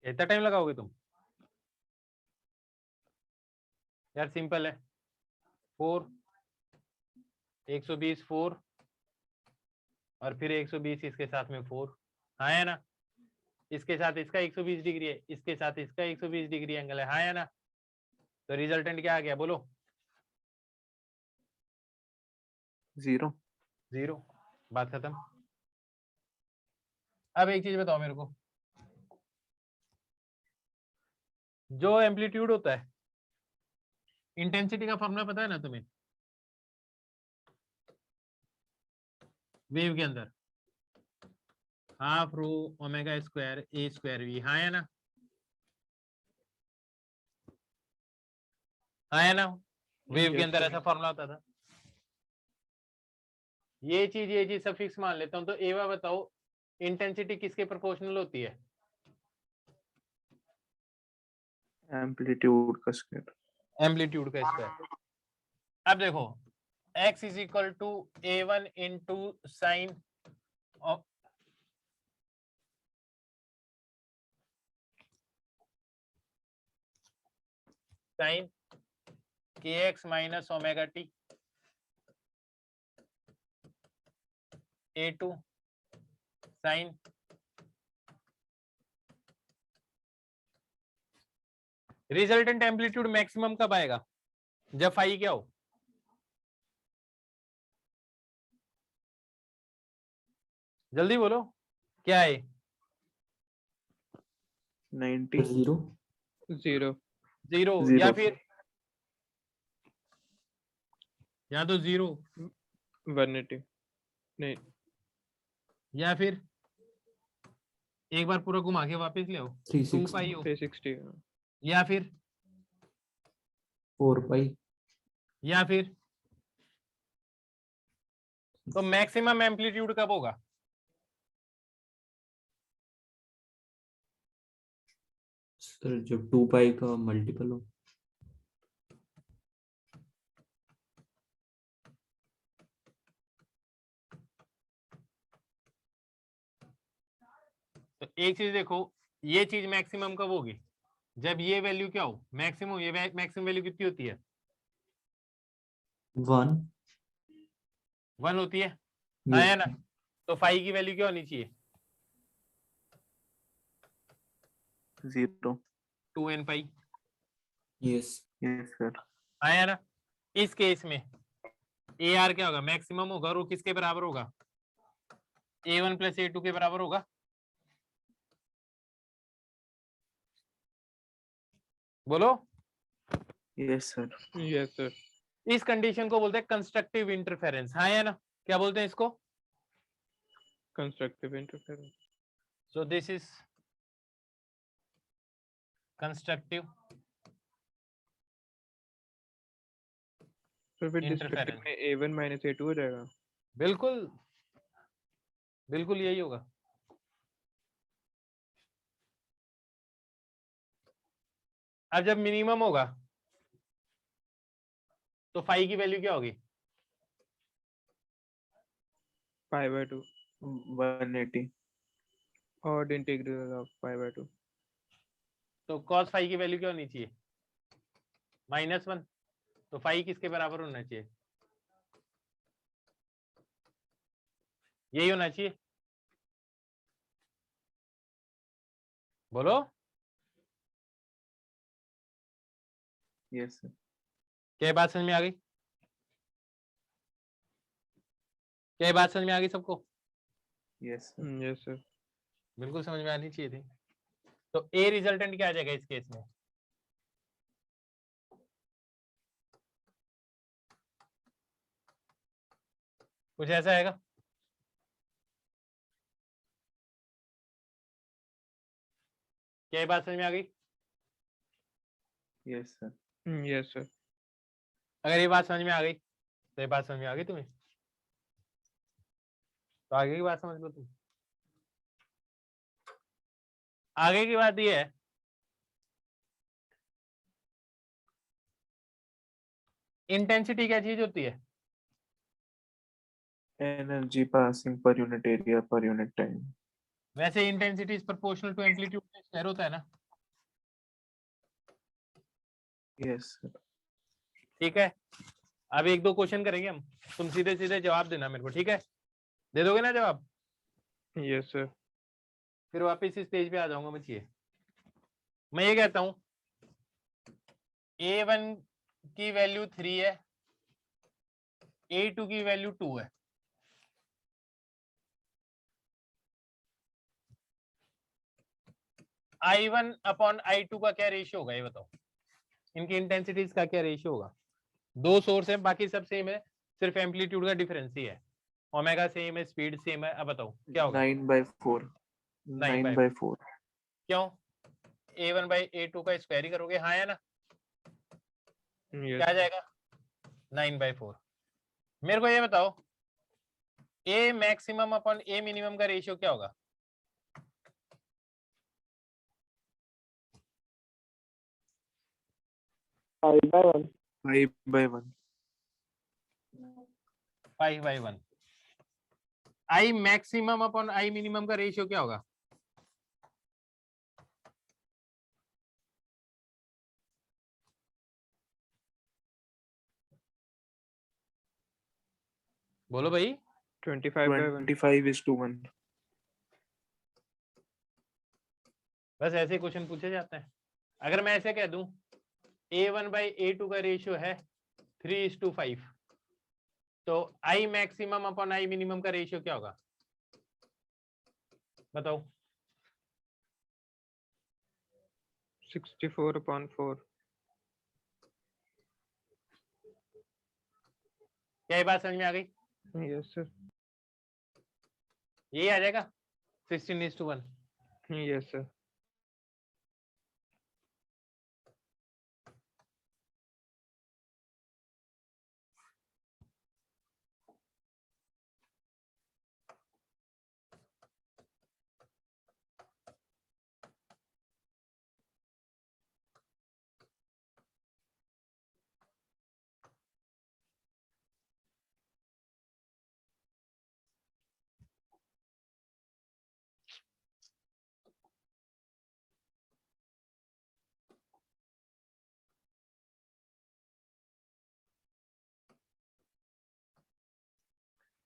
कितना टाइम लगाओगे तुम यार? सिंपल है, 4 120 4 और फिर 120 इसके साथ में 4, हाँ है ना? इसके साथ इसका 120 डिग्री है, इसके साथ इसका 120 डिग्री एंगल है, हाँ है ना? तो रिजल्टेंट क्या आ गया बोलो? 0. 0। बात खत्म। अब एक चीज बताओ मेरे को, जो एम्पलीट्यूड होता है, इंटेंसिटी का फॉर्मूला पता है ना तुम्हें वेव के अंदर? Half rho omega square a square v, हाँ है ना? हाँ है ना? वेव के Yes, अंदर sir. ऐसा फॉर्मूला होता था। ये चीज सब फिक्स मान लेता हूं। तो एवा बताओ इंटेंसिटी किसके प्रोपोर्शनल होती है? एम्पलीट्यूड का स्क्वायर. एम्पलीट्यूड का स्क्वायर। अब देखो x is equal to a1 into sine sine kx minus omega t a2 sine resultant amplitude maximum कब आएगा? जब फाई क्या हो? जल्दी बोलो क्या है? 90. 0. 0. 0 0. या फिर या तो 0 180. नहीं, या फिर एक बार पूरा घुमा के वापस ले आओ, 2 360. पाई हो, 360. या फिर 4 पाई. या फिर तो मैक्सिमम एम्पलीट्यूड कब होगा? सर जब 2 पाई का मल्टीपल हो. तो एक चीज देखो, ये चीज मैक्सिमम कब होगी? जब ये वैल्यू क्या हो? मैक्सिमम। ये मैक्सिमम वैल्यू कितनी होती है? 1. 1 होती है, हाँ Yes. है ना? तो फाई की वैल्यू क्या होनी चाहिए? 0. 2n पाई, Yes. Yes, sir. हाँ है ना? इस केस में ए आर क्या होगा? मैक्सिमम होगा और वो किसके बराबर होगा? a1 प्लस a2 के बराबर होगा। बोलो। Yes, sir. Yes, sir. इस कंडीशन को बोलते हैं कंस्ट्रक्टिव इंटरफेरेंस, हाँ है ना? क्या बोलते हैं इसको? Constructive interference. So this is constructive तो फिर डिस्ट्रक्टिव इंटरफेरेंस। में a1 माइनस a2 हो जाएगा. बिल्कुल बिल्कुल यही होगा। अब जब मिनिमम होगा तो फाई की वैल्यू क्या होगी? pi by 2. 180. Odd integral of pi by 2. तो cos फाई की वैल्यू क्या होनी चाहिए? -1। तो फाई किसके बराबर होना चाहिए? यही होना चाहिए। बोलो। Yes, sir. क्या ये बात समझ में आ गई? क्या ये बात समझ में आ गई सबको? Yes, sir. Yes, sir. बिल्कुल समझ में आनी चाहिए थी। तो ए रिजल्टेंट क्या आ जाएगा इस केस में? कुछ ऐसा आएगा? क्या ये बात समझ में आ गई? Yes, sir. Yes, sir. अगर ये बात समझ में आ गई तो ये बात समझ में आ गई तुम्हें, तो आगे की बात समझ लो तुम। आगे की बात ये है, इंटेंसिटी क्या चीज होती है? Energy passing per unit area per unit time. वैसे intensity is proportional to amplitude square होता है ना? Yes, sir. ठीक है, अब एक दो क्वेश्चन करेंगे हम, तुम सीधे सीधे जवाब देना मेरे को, ठीक है? दे दोगे ना जवाब? Yes, sir. फिर वापस इस पेज पे आ जाऊंगा। मैं ये कहता हूं A1 की वैल्यू 3 है, A2 की वैल्यू 2 है। I1 अपॉन I2 का क्या रेशियो होगा ये बताओ? इनकी इंटेंसिटीज का क्या रेशियो होगा? दो सोर्स है, बाकी सब सेम है, सिर्फ एम्पलीट्यूड का डिफरेंस ही है। ओमेगा सेम है, स्पीड सेम है। अब बताओ क्या होगा? 9/4. 9/4. क्यों? A1 बाई A2 का स्क्वायर ही करोगे, हाँ या ना? Yes. क्या आ जाएगा? 9/4। मेरे को ये बताओ A maximum upon A minimum का रेशियो क्या होगा? Five by one. 5/1। I maximum upon I minimum का रेशियो क्या होगा? बोलो भाई। 25/1. 25:1. बस ऐसे क्वेश्चन पूछे जाते हैं। अगर मैं ऐसे कह दूं A1 बाई A2 का रेशियो है 3:5, तो I maximum upon I minimum का रेशियो क्या होगा बताओ? 64/4. क्या ये बात समझ में आ गई? Yes, sir. यही आ जाएगा 16:1। Yes, sir.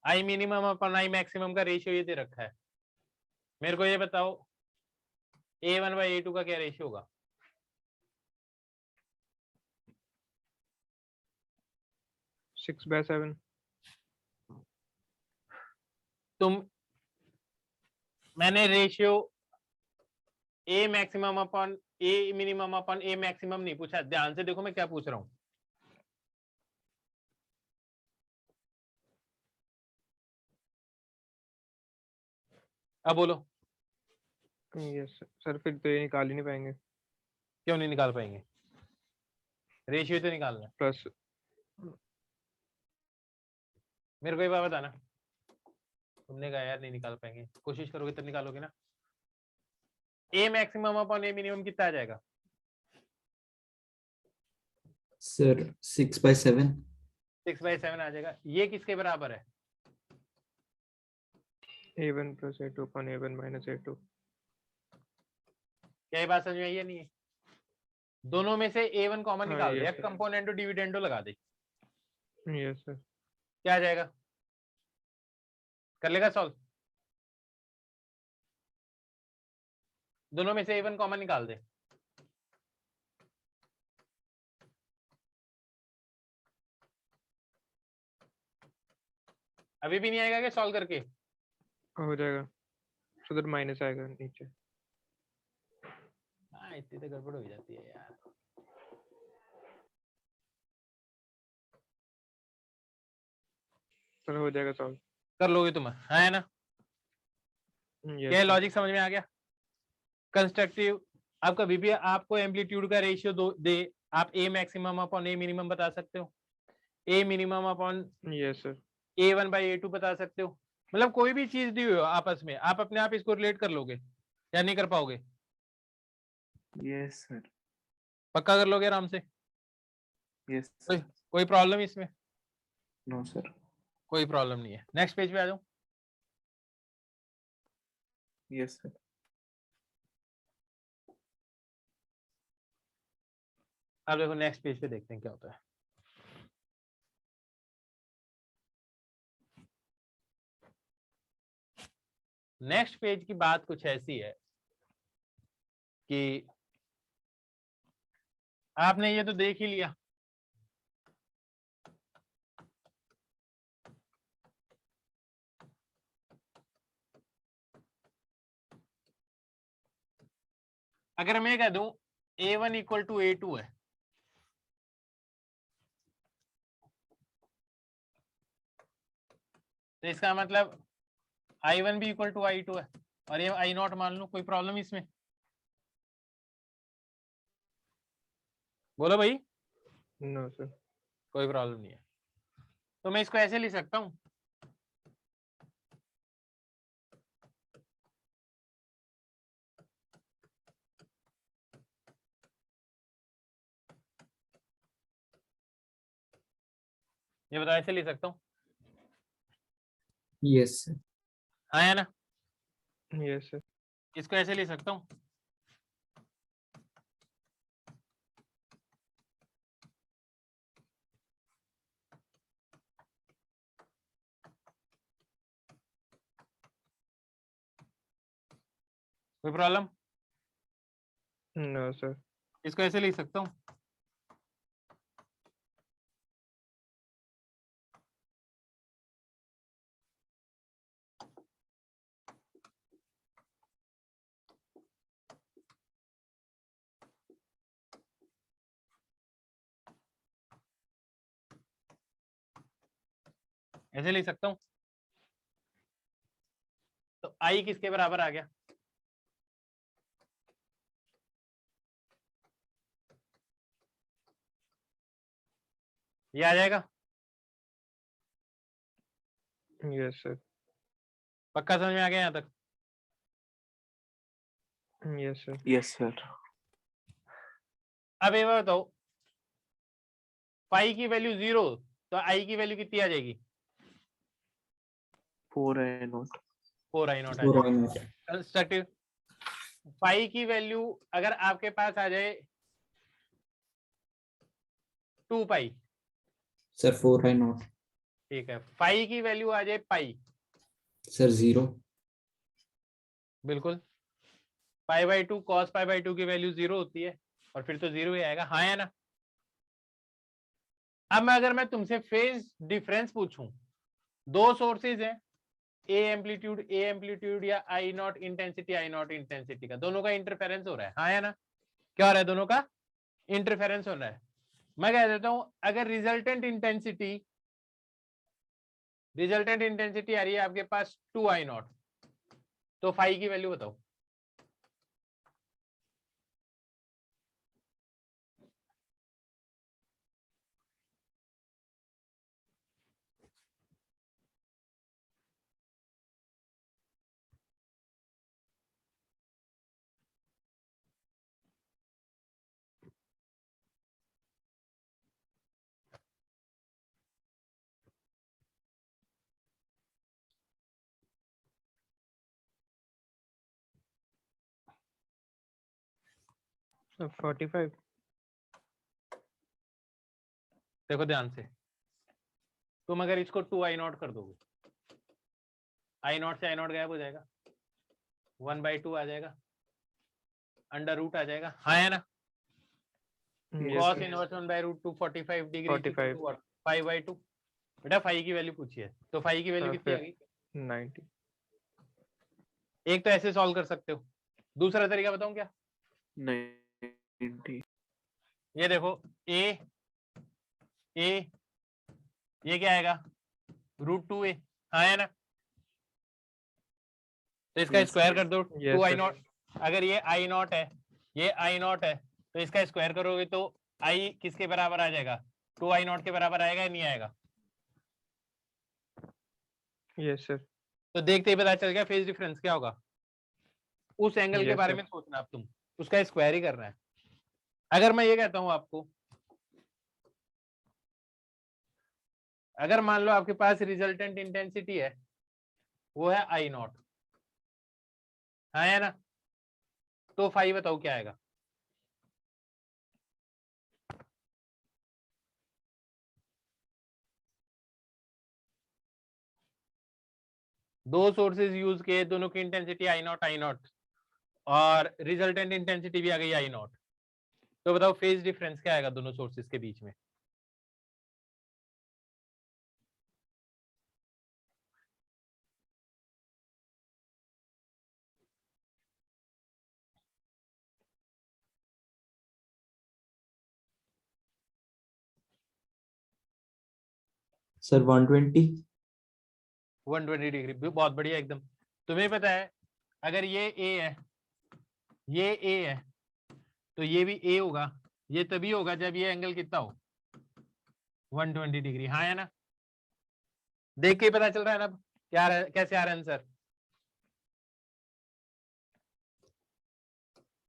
I minimum upon I maximum का रेशियो ये दे रखा है। मेरे को ये बताओ A1 बाई A2 का क्या रेशियो होगा? Six by 7. मैंने ratio A maximum upon A minimum upon A maximum नहीं पूछा, ध्यान से देखो मैं क्या पूछ रहा हूं। अब बोलो Yes, sir. सर फिर तो ये निकाल ही नहीं पाएंगे. क्यों नहीं निकाल पाएंगे? रेशियो तो निकालना है। Plus. मेरे को ये बात बताना, तुमने कहा यार नहीं निकाल पाएंगे, कोशिश करोगे तब निकालोगे ना। A maximum upon A minimum कितना आ जाएगा? सर 6/7. 6/7 आ जाएगा। ये किसके बराबर है? A1 plus A2 upon A1 minus A2. क्या ये बात समझ में आई है? नहीं है? दोनों में से A1 कॉमन हाँ, निकाल दे, yes, या sir. कंपोनेंटो डिविडेंडो लगा दे, Yes, sir. क्या आ जाएगा? कर लेगा सॉल्व? दोनों में से A1 कॉमन निकाल दे। अभी भी नहीं आएगा क्या सॉल्व करके? हो जाएगा, सो दैट माइनस आएगा नीचे। हाँ इतनी तो गड़बड़ हो जाती है यार। सर हो जाएगा सॉल्व। कर लोगे तुम, है ना? क्या यस लॉजिक समझ में आ गया? कंस्ट्रक्टिव आप कभी भी आपको एम्पलीट्यूड का रेशियो दे, आप ए मैक्सिमम अपॉन ए मिनिमम बता सकते हो, ए minimum upon yes sir. A1/A2 बता सकते हो। मतलब कोई भी चीज दी हो आपस में, आप अपने आप इसको रिलेट कर लोगे या नहीं कर पाओगे? Yes, sir. पक्का कर लोगे आराम से? Yes, कोई sir. कोई प्रॉब्लम इसमें? No, sir. कोई प्रॉब्लम नहीं है। नेक्स्ट पेज पे आ जाओ। Yes, sir. अब देखो नेक्स्ट पेज पे देखते हैं क्या होता है। नेक्स्ट पेज की बात कुछ ऐसी है कि आपने ये तो देख ही लिया, अगर मैं कह दूं A1 इक्वल टू A2 है, तो इसका मतलब I1 भी इक्वल टू I2 है और ये I0 मान लो। कोई प्रॉब्लम इसमें? बोलो भाई। No sir. कोई प्रॉब्लम नहीं है। तो मैं इसको ऐसे लिख सकता हूं, ये बताओ ऐसे लिख सकता हूं? Yes sir. हाँ है ना? Yes sir. इसको ऐसे लिख सकता हूं, कोई प्रॉब्लम? No sir. इसको ऐसे लिख सकता हूं, ऐसे लिख सकता हूं। तो आई किसके बराबर आ गया? ये आ जाएगा? Yes sir. पक्का समझ में आ गया यहाँ तक? Yes sir. Yes, sir. अब ये बताओ, पाई की वैल्यू 0 तो आई की वैल्यू कितनी आ जाएगी? 4I0. 4I0 आ फोर जाएगी। आई नॉट। कंस्ट्रक्टिव पाई की वैल्यू अगर आपके पास आ जाए 2 पाई, सर 4 आई नॉट। ठीक है, पाई की वैल्यू आ जाए पाई, सर 0। बिल्कुल π/2 cos π/2 की वैल्यू 0 होती है और फिर तो 0 ही आएगा, हाँ या ना? अब अगर मैं तुमसे फेज डिफरेंस पूछूं, दो सोर्सेज हैं, ए एम्पलीट्यूड या I0 इंटेंसिटी I0 इंटेंसिटी का, दोनों का इंटरफेरेंस हो रहा है, हाँ या ना? क्या हो रहा है? दोनों का इंटरफेरेंस हो रहा है। मैं कह देता हूं अगर रिजल्टेंट इंटेंसिटी आ रही है आपके पास 2I0, तो फाई की वैल्यू बताओ। सर 45। देखो ध्यान से, तुम अगर इसको 2I0 कर दोगे, I0 से I0 गायब हो जाएगा, 1/2 आ जाएगा, अंडर रूट आ जाएगा, हाँ या ना? Yes cos sir। Inverse 1/√2 45 degree 45। 5/2 बेटा फाई की वैल्यू पूछी है, तो फाई की वैल्यू तो कितनी आ फिर गई? 90। एक तो ऐसे सॉल्व कर सकते हो, दूसरा तरीका बताऊं क्या? 90। ये देखो ए ये क्या आएगा? √2a, हाँ है ना? तो इसका Yes, स्क्वायर sir. कर दो, Yes, 2i0। अगर ये i0 है, ये i0 है, तो इसका स्क्वायर करोगे तो i किसके बराबर आ जाएगा? 2i0 के बराबर आएगा या नहीं आएगा? Yes sir. तो देखते ही पता चल गया फेज डिफरेंस क्या होगा। उस एंगल के Yes, बारे sir. में सोचना अब तुम, उसका स्क्वायर ही करना है। अगर मैं ये कहता हूं आपको, अगर मान लो आपके पास रिजल्टेंट इंटेंसिटी है, वो है i0, हाँ है ना? तो फाई बताओ क्या आएगा? दो सोर्सेज यूज किए, दोनों की इंटेंसिटी I0 और रिजल्टेंट इंटेंसिटी भी आ गई I0, तो बताओ फेज डिफरेंस क्या आएगा दोनों सोर्सेज के बीच में? सर 120। 120 डिग्री, बहुत बढ़िया एकदम। तुम्हें पता है अगर ये A है, ये A है, तो ये भी A होगा। ये तभी होगा जब ये एंगल कितना हो? 120 डिग्री, हाँ है ना? देख के ही पता चल रहा है ना क्या कैसे आ रहा है आंसर।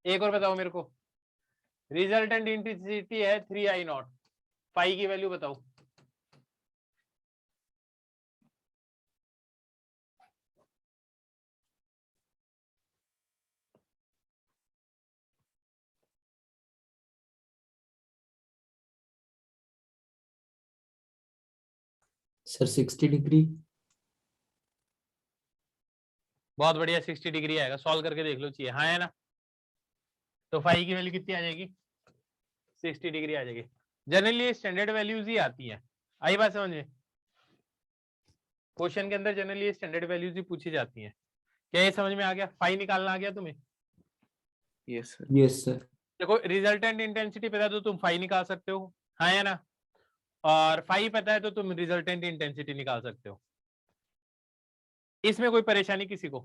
एक और बताओ मेरे को, रिजल्टेंट इंटेंसिटी है 3i0, फाई की वैल्यू बताओ। Sir 60 degree. बहुत बढ़िया, 60 डिग्री आएगा, सॉल्व करके देख लो, चाहिए हाँ है ना? तो फाई की वैल्यू कितनी आ जाएगी? 60 डिग्री आ जाएगी। जनरली स्टैंडर्ड वैल्यूज ही आती हैं, आई बात समझ में? क्वेश्चन के अंदर जनरली स्टैंडर्ड वैल्यूज ही पूछी जाती हैं। क्या ये समझ में आ गया? फाई निकालना आ गया तुम्हें? Yes, sir. Yes sir. देखो रिजल्टेंट इंटेंसिटी पता है तो तुम फाई निकाल सकते हो, हाँ है ना? और फाई पता है तो तुम रिजल्टेंट इंटेंसिटी निकाल सकते हो। इसमें कोई परेशानी किसी को?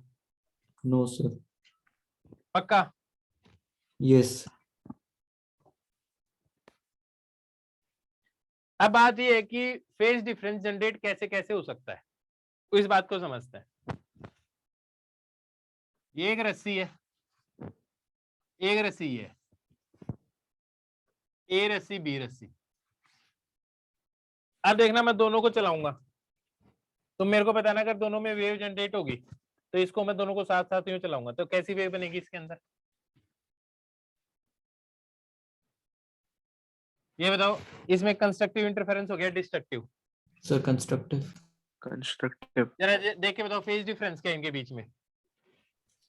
No sir. पक्का? यस। अब बात ये है कि फेज डिफरेंस जनरेट कैसे कैसे हो सकता है, तो इस बात को समझते हैं। ये एक रस्सी है, एक रस्सी है, ए रस्सी बी रस्सी। अब देखना मैं दोनों को चलाऊंगा, तो मेरे को पता ना अगर दोनों में वेव जनरेट होगी, तो इसको मैं दोनों को साथ साथ यूं चलाऊंगा तो कैसी वेव बनेगी इसके अंदर? ये बताओ, इसमें कंस्ट्रक्टिव इंटरफेरेंस हो गया डिस्ट्रक्टिव? Sir constructive. Constructive. जरा देख के बताओ फेज डिफरेंस क्या है इनके बीच में?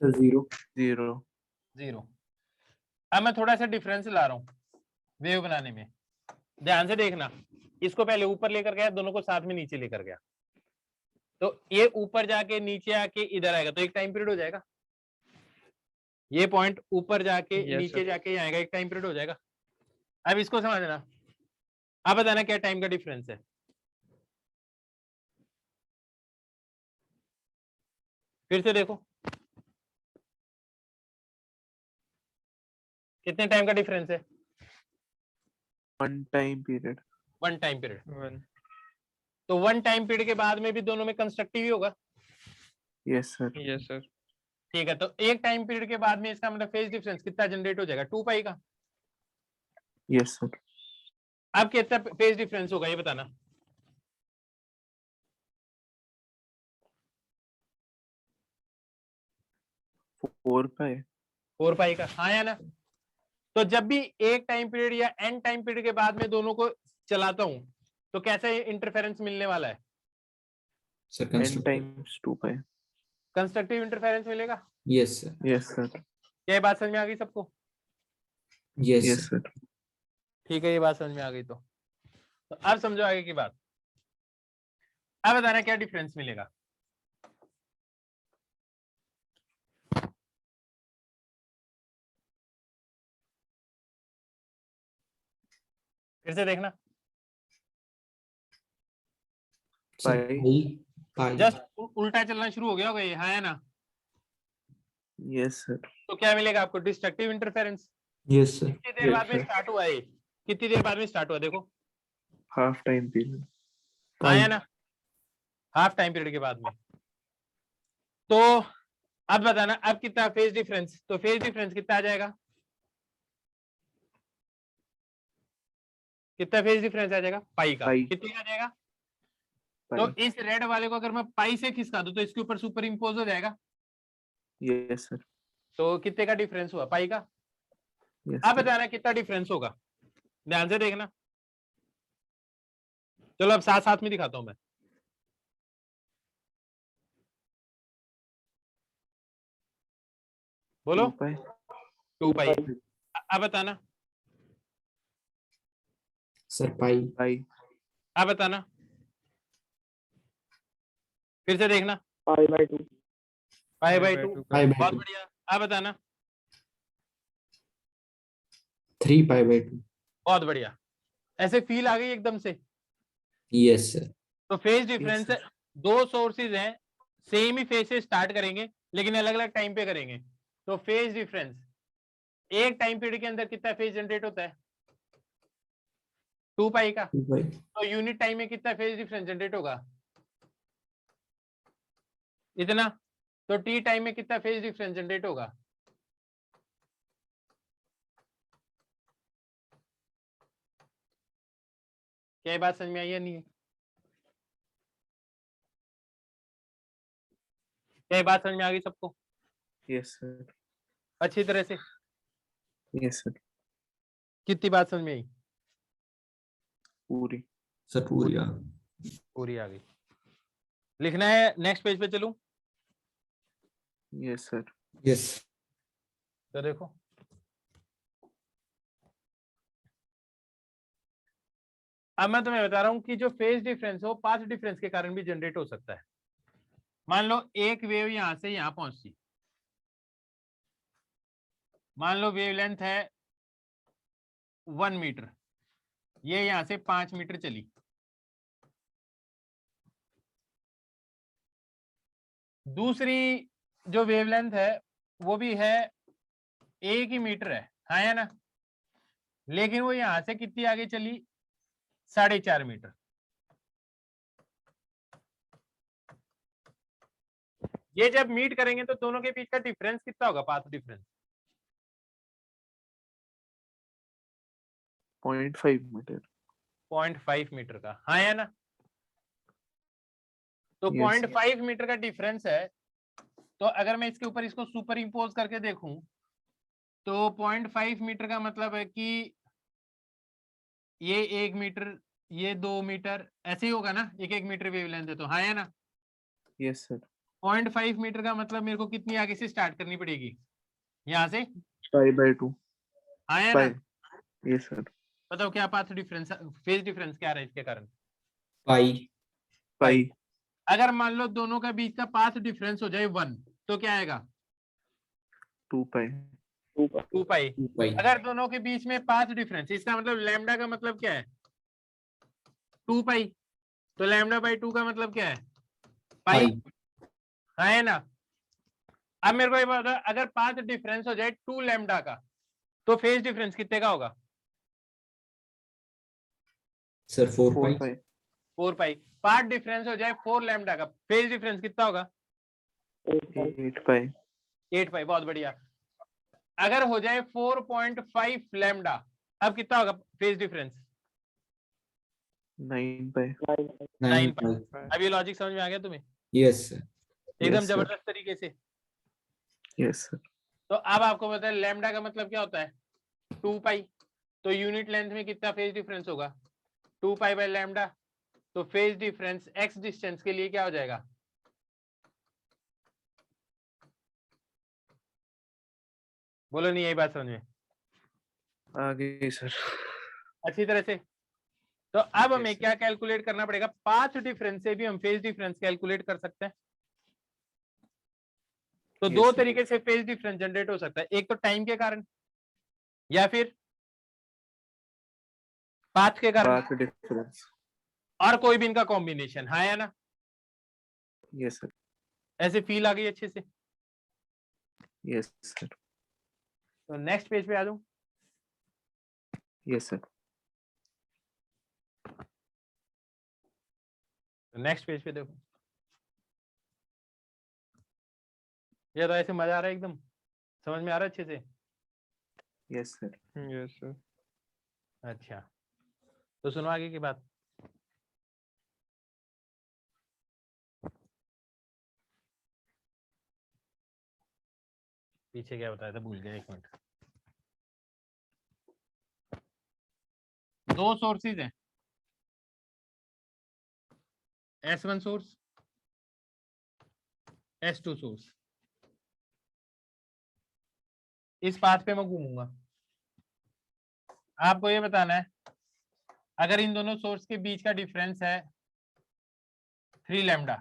सर 0। 0. 0। अब मैं थोड़ा सा डिफरेंस ला रहा हूँ वेव बनाने में, ध्यान से देखना। इसको पहले ऊपर लेकर गया, दोनों को साथ में नीचे लेकर गया, तो ये ऊपर जाके नीचे आके इधर आएगा, तो एक टाइम पीरियड हो जाएगा। ये पॉइंट ऊपर जाके Yes, नीचे sir. जाके यहाँ आएगा, एक टाइम पीरियड हो जाएगा। अब इसको समझना, अब बताना क्या टाइम का डिफरेंस है। फिर से देखो कितने टाइम का डिफरेंस है? 1 time period. 1 time period. 1। तो 1 टाइम पीरियड के बाद में भी दोनों में कंस्ट्रक्टिव ही होगा। Yes, sir. Yes sir. ठीक है, तो एक टाइम पीरियड के बाद में इसका मतलब फेज डिफरेंस कितना जनरेट हो जाएगा? 2 पाई का। Yes, sir. अब कितना फेज डिफरेंस होगा ये बताना। Four pi. 4 पाई का, हाँ या ना? तो जब भी एक टाइम पीरियड या एन टाइम पीरियड के बाद में दोनों को चलाता हूं, तो कैसा इंटरफेरेंस मिलने वाला है? Sir N constructive. times 2 pi. Constructive interference मिलेगा। Yes sir. Yes, sir. क्या ये बात समझ में आ गई सबको? Yes Yes, sir. sir. ठीक है, ये बात समझ में आ गई तो अब समझो आगे की बात। अब बताना क्या डिफरेंस मिलेगा। फिर से देखना, सर पाई। पाई पाई जस्ट उल्टा चलना शुरू हो गया होगा ये, हाँ है ना। Yes sir. तो क्या मिलेगा आपको, डिस्ट्रक्टिव इंटरफेरेंस। यस सर कितनी देर Yes, बाद में sir. स्टार्ट हुआ ये, कितनी देर बाद में स्टार्ट हुआ देखो, हाफ टाइम पीरियड। हाँ पाई है ना, हाफ टाइम पीरियड के बाद में। तो अब बताना अब कितना फेज डिफरेंस, तो फेज डिफरेंस कितना आ जाएगा, कितना फेज डिफरेंस आ जाएगा, पाई का, पाई। कितनी आ जाएगा। पाई। तो इस रेड वाले को अगर मैं पाई से खिसका दूं तो इसके ऊपर सुपर इंपोज हो जाएगा, यस सर। तो कितने का डिफरेंस हुआ, पाई का। यस अब सर। बताना कितना डिफरेंस होगा, ध्यान से देखना। चलो अब साथ साथ में दिखाता हूं मैं। बोलो, 2 पाई। 2 पाई। अब बताना, सर पाई पाई। अब बताना, फिर से देखना, pi by 2। Pi by 2, pi by बहुत 2 बढ़िया। अब बताना, 3 पाई बाय 2 बहुत बढ़िया। ऐसे फील आ गई एकदम से। यस सर तो फेज Yes, डिफरेंस sir. दो सोर्सेज हैं, सेम ही फेज से स्टार्ट करेंगे लेकिन अलग अलग टाइम पे करेंगे। तो फेज डिफरेंस एक टाइम पीरियड के अंदर कितना फेज जनरेट होता है, 2 पाई का। 2 पाई तो यूनिट टाइम में कितना फेज डिफरेंस जनरेट होगा, इतना। तो टी टाइम में कितना फेज डिफरेंस जनरेट होगा, क्या ये बात समझ में आई या नहीं है, क्या ये बात समझ में आ गई सबको यस सर। अच्छी तरह से, यस सर। कितनी बात समझ में आई, पूरी। सर पूरी आ पूरी आ गई। लिखना है, नेक्स्ट पेज पे चलूं, यस सर। यस तो देखो अब मैं तुम्हें बता रहा हूं कि जो फेज डिफरेंस है वो पाथ डिफरेंस के कारण भी जनरेट हो सकता है। मान लो एक वेव यहां से यहां पहुंचती, मान लो वेवलेंथ है 1 मीटर, ये यहां से 5 मीटर चली, दूसरी जो वेवलेंथ है वो भी है 1 ही मीटर है, हाँ या ना, लेकिन वो यहां से कितनी आगे चली, 4.5 मीटर। ये जब मीट करेंगे तो दोनों के बीच का डिफरेंस कितना होगा, पाथ डिफरेंस, 0.5 मीटर। 0.5 मीटर का, हाँ या ना। तो Yes. 0.5 मीटर का डिफरेंस है, तो अगर मैं इसके ऊपर इसको सुपर इंपोज करके देखूं तो 0.5 मीटर का मतलब है कि ये 1 मीटर, ये 2 मीटर, ऐसे ही होगा ना, 1 मीटर वेवलेंथ है तो, हाँ या ना। Yes sir. 0.5 मीटर का मतलब मेरे को कितनी आगे से स्टार्ट करनी पड़ेगी, यहाँ से, पाई बाय 2। हाँ या पाई। ना। Yes sir. बताओ क्या पाथ डिफरेंस, फेज डिफरेंस क्या रहा है इसके कारण, पाई पाई। अगर मान लो दोनों का बीच का पाथ डिफरेंस हो जाए 1 तो क्या आएगा, 2 पाई। 2 पाई। 2 पाई अगर दोनों के बीच में पाथ डिफरेंस, इसका मतलब लैम्डा का मतलब क्या है, 2 पाई, तो लैम्डा बाई 2 का मतलब क्या है, पाई, पाई हाँ है ना। अब मेरे को ये बता, अगर पाथ डिफरेंस हो जाए 2 लैम्डा का तो फेज डिफरेंस कितने का होगा, सर 4 4 पाई पाई। 4 पाई। पाथ डिफरेंस हो जाए 4 लैम्डा का, फेज डिफरेंस कितना होगा, 8 पाई। 8 पाई, बहुत बढ़िया। अगर हो जाए 4.5 लैम्डा, अब कितना होगा फेज डिफरेंस, 9 पाई। 9 9 पाई। पाई अब ये लॉजिक समझ में आ गया तुम्हें, यस सर एकदम Yes, sir. जबरदस्त तरीके से। Yes sir. तो अब आपको पता है लैम्डा का मतलब क्या होता है, 2 पाई, तो यूनिट लेंथ में कितना फेज डिफरेंस होगा, 2 पाई बाय लैम्डा। तो फेज डिफरेंस x डिस्टेंस के लिए क्या हो जाएगा, बोलो नहीं, यही बात समझ में आ गई सर। अच्छी तरह से। तो अब हमें Yes, sir. क्या कैलकुलेट करना पड़ेगा, पाथ डिफरेंस से भी हम फेज डिफरेंस कैलकुलेट कर सकते हैं। तो Yes, दो sir. तरीके से फेज डिफरेंस जनरेट हो सकता है, एक तो टाइम के कारण या फिर पाथ के कारण, Path difference. और कोई भी इनका कॉम्बिनेशन, हाँ या ना? Yes, sir. ऐसे फील आ गई अच्छे से? Yes, sir. तो नेक्स्ट पेज पे आ जाऊं। Yes, sir. नेक्स्ट पेज पे देखो, ये तो ऐसे मजा आ रहा है एकदम, समझ में आ रहा है अच्छे से? Yes, sir. Yes sir. अच्छा, तो सुनो आगे की बात। पीछे क्या बताया था, भूल गया, एक मिनट। दो सोर्सेज हैं, S1 सोर्स, S2 सोर्स। इस पाथ पे मैं घूमूंगा, आपको ये बताना है अगर इन दोनों सोर्स के बीच का डिफरेंस है 3 लैम्डा,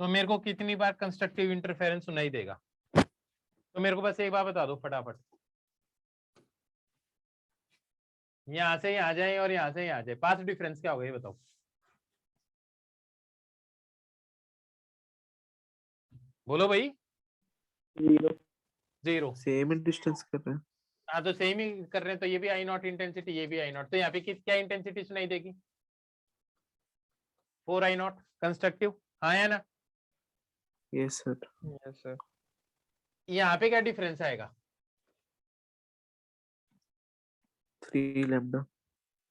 तो मेरे को कितनी बार कंस्ट्रक्टिव इंटरफेरेंस सुनाई देगा? तो मेरे को बस एक बार बता दो फटाफट, यहां से यहाँ जाए और यहां से यहाँ जाए, पाथ डिफरेंस क्या होगा ये बताओ। बोलो भाई। 0। Same in distance कर रहे हैं. हाँ तो सेम ही कर रहे हैं, तो ये भी आई नॉट इंटेंसिटी, ये भी आई नॉट, तो यहाँ पे क्या इंटेंसिटी सुनाई देगी? 4 आई नॉट कंस्ट्रक्टिव, हाँ या ना? Yes, sir. Yes sir. यहाँ पे क्या डिफरेंस आएगा? 3 lambda.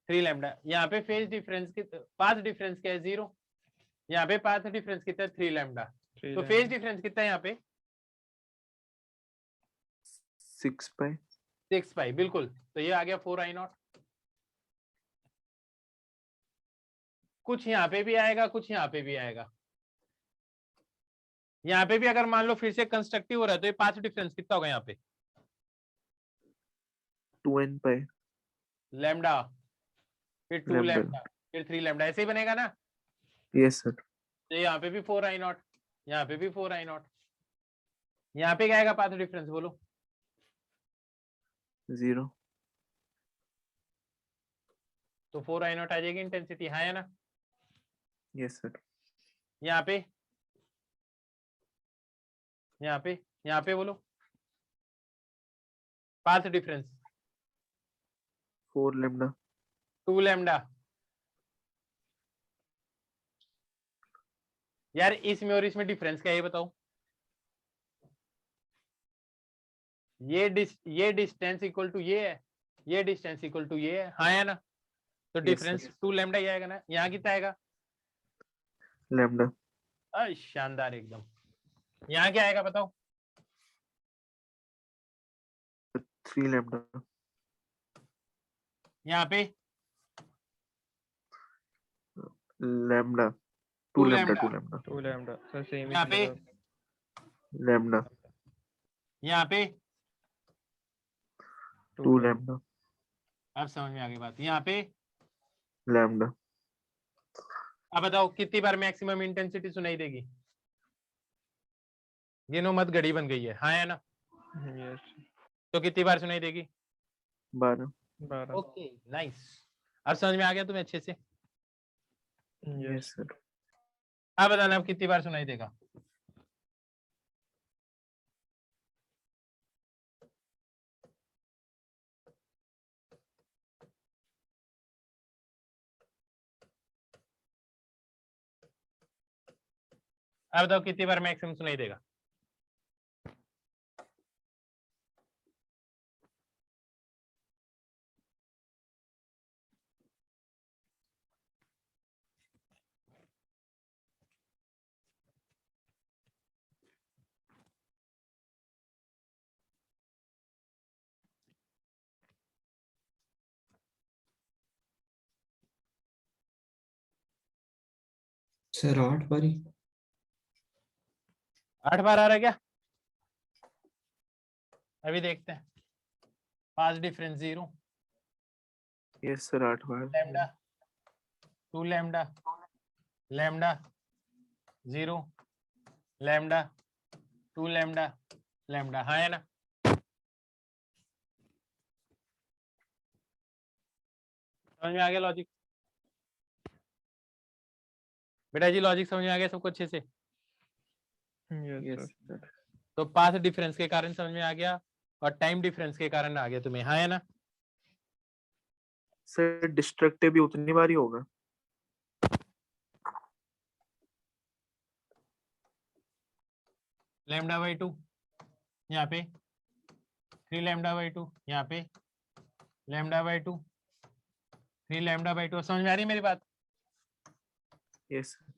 3 लैम्डा। यहाँ पे फेज डिफरेंस पाथ डिफरेंस क्या है? 0। यहाँ पे पाथ डिफरेंस कितना है? 3 लैम्डा। तो फेज डिफरेंस कितना है यहाँ पे? 6 pi. 6 पाई, बिल्कुल। तो ये आ गया 4 आई नॉट। कुछ यहाँ पे भी आएगा, कुछ यहाँ पे भी आएगा। यहाँ पे भी अगर मान लो फिर से कंस्ट्रक्टिव हो रहा है, तो ये पाथ डिफरेंस कितना होगा यहाँ पे? 2n pi. लैम्डा, फिर 2 Lambda. लैम्डा, फिर 3 लैम्डा, ऐसे ही बनेगा ना? Yes, sir. तो यहाँ पे भी 4 आई नॉट, यहाँ पे भी 4 आई नॉट। यहाँ पे क्या आएगा पाथ डिफरेंस बोलो? 0. तो 4 आई नॉट आ जाएगी इंटेंसिटी, हाँ या ना? Yes, sir. यहाँ पे, यहाँ पे, यहाँ पे बोलो पाथ डिफरेंस? 4 lambda. 2 लैम्डा। यार इसमें और इसमें डिफरेंस क्या है ये बताओ? ये डिस्टेंस इक्वल टू ये है, ये डिस्टेंस इक्वल टू ये है, हाँ या ना? तो Yes, डिफरेंस sir. 2 लैम्डा ही आएगा ना। यहाँ कितना आएगा? Lambda. शानदार एकदम। यहाँ क्या आएगा बताओ? 3 lambda. यहाँ पे Lambda. 2 lambda. 2 lambda. 2 lambda sir, same ही यहाँ पे, Lambda. यहाँ पे 2 lambda. अब समझ में आ गई बात। यहाँ पे Lambda. अब बताओ कितनी बार मैक्सिमम इंटेंसिटी सुनाई देगी? गिनो मत, घड़ी बन गई है, हाँ या ना? यस। तो कितनी बार सुनाई देगी? 12. 12। ओके नाइस, अब समझ में आ गया तुम्हें अच्छे से? Yes, sir. अब बताना अब कितनी बार सुनाई देगा? अब बताओ कितनी बार मैक्सिमम सुनाई देगा? सर 8 बारी। 8 बार आ रहा है क्या? अभी देखते हैं। Path difference 0 Yes, sir. 8 बार. Lambda, 2 lambda lambda 0 lambda 2 lambda lambda, हाँ है ना? समझ में आ गया लॉजिक? बेटा जी लॉजिक समझ में आ गया सबको अच्छे से? Yes yes sir. सर। तो पाथ डिफरेंस के कारण समझ में आ गया और टाइम डिफरेंस के कारण आ गया तुम्हें, हाँ है ना? सर डिस्ट्रक्टिव भी उतनी बार ही होगा? लैम्डा बाई 2 यहाँ पे, 3 लैम्डा बाई 2 यहाँ पे, लैम्डा बाई 2 3 लैम्डा बाई 2, समझ में आ रही है मेरी बात? Yes sir.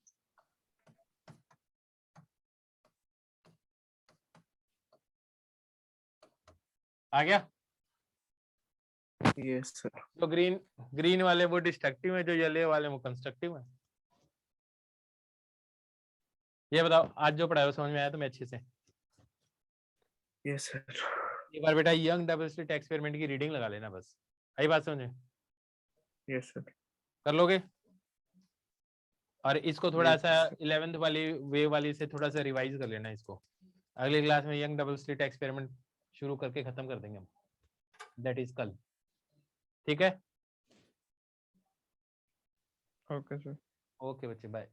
आ गया? Yes sir. तो ग्रीन वाले वो डिस्ट्रक्टिव है, जो येलो वाले वो कंस्ट्रक्टिव है। ये बताओ आज जो पढ़ाया वो समझ में आया तुम्हें अच्छे से? Yes sir. एक बार बेटा यंग डबल स्लिट एक्सपेरिमेंट की रीडिंग लगा लेना बस, आई बात समझ में? Yes sir. कर लोगे? और इसको थोड़ा Yes, सा sir. 11th वाली वेव वाली से थोड़ा सा रिवाइज कर लेना इसको। अगली क्लास में यंग डबल स्लिट एक्सपेरिमेंट शुरू करके खत्म कर देंगे हम, दैट इज कल। ठीक है? Okay sir. ओके बच्चे, बाय।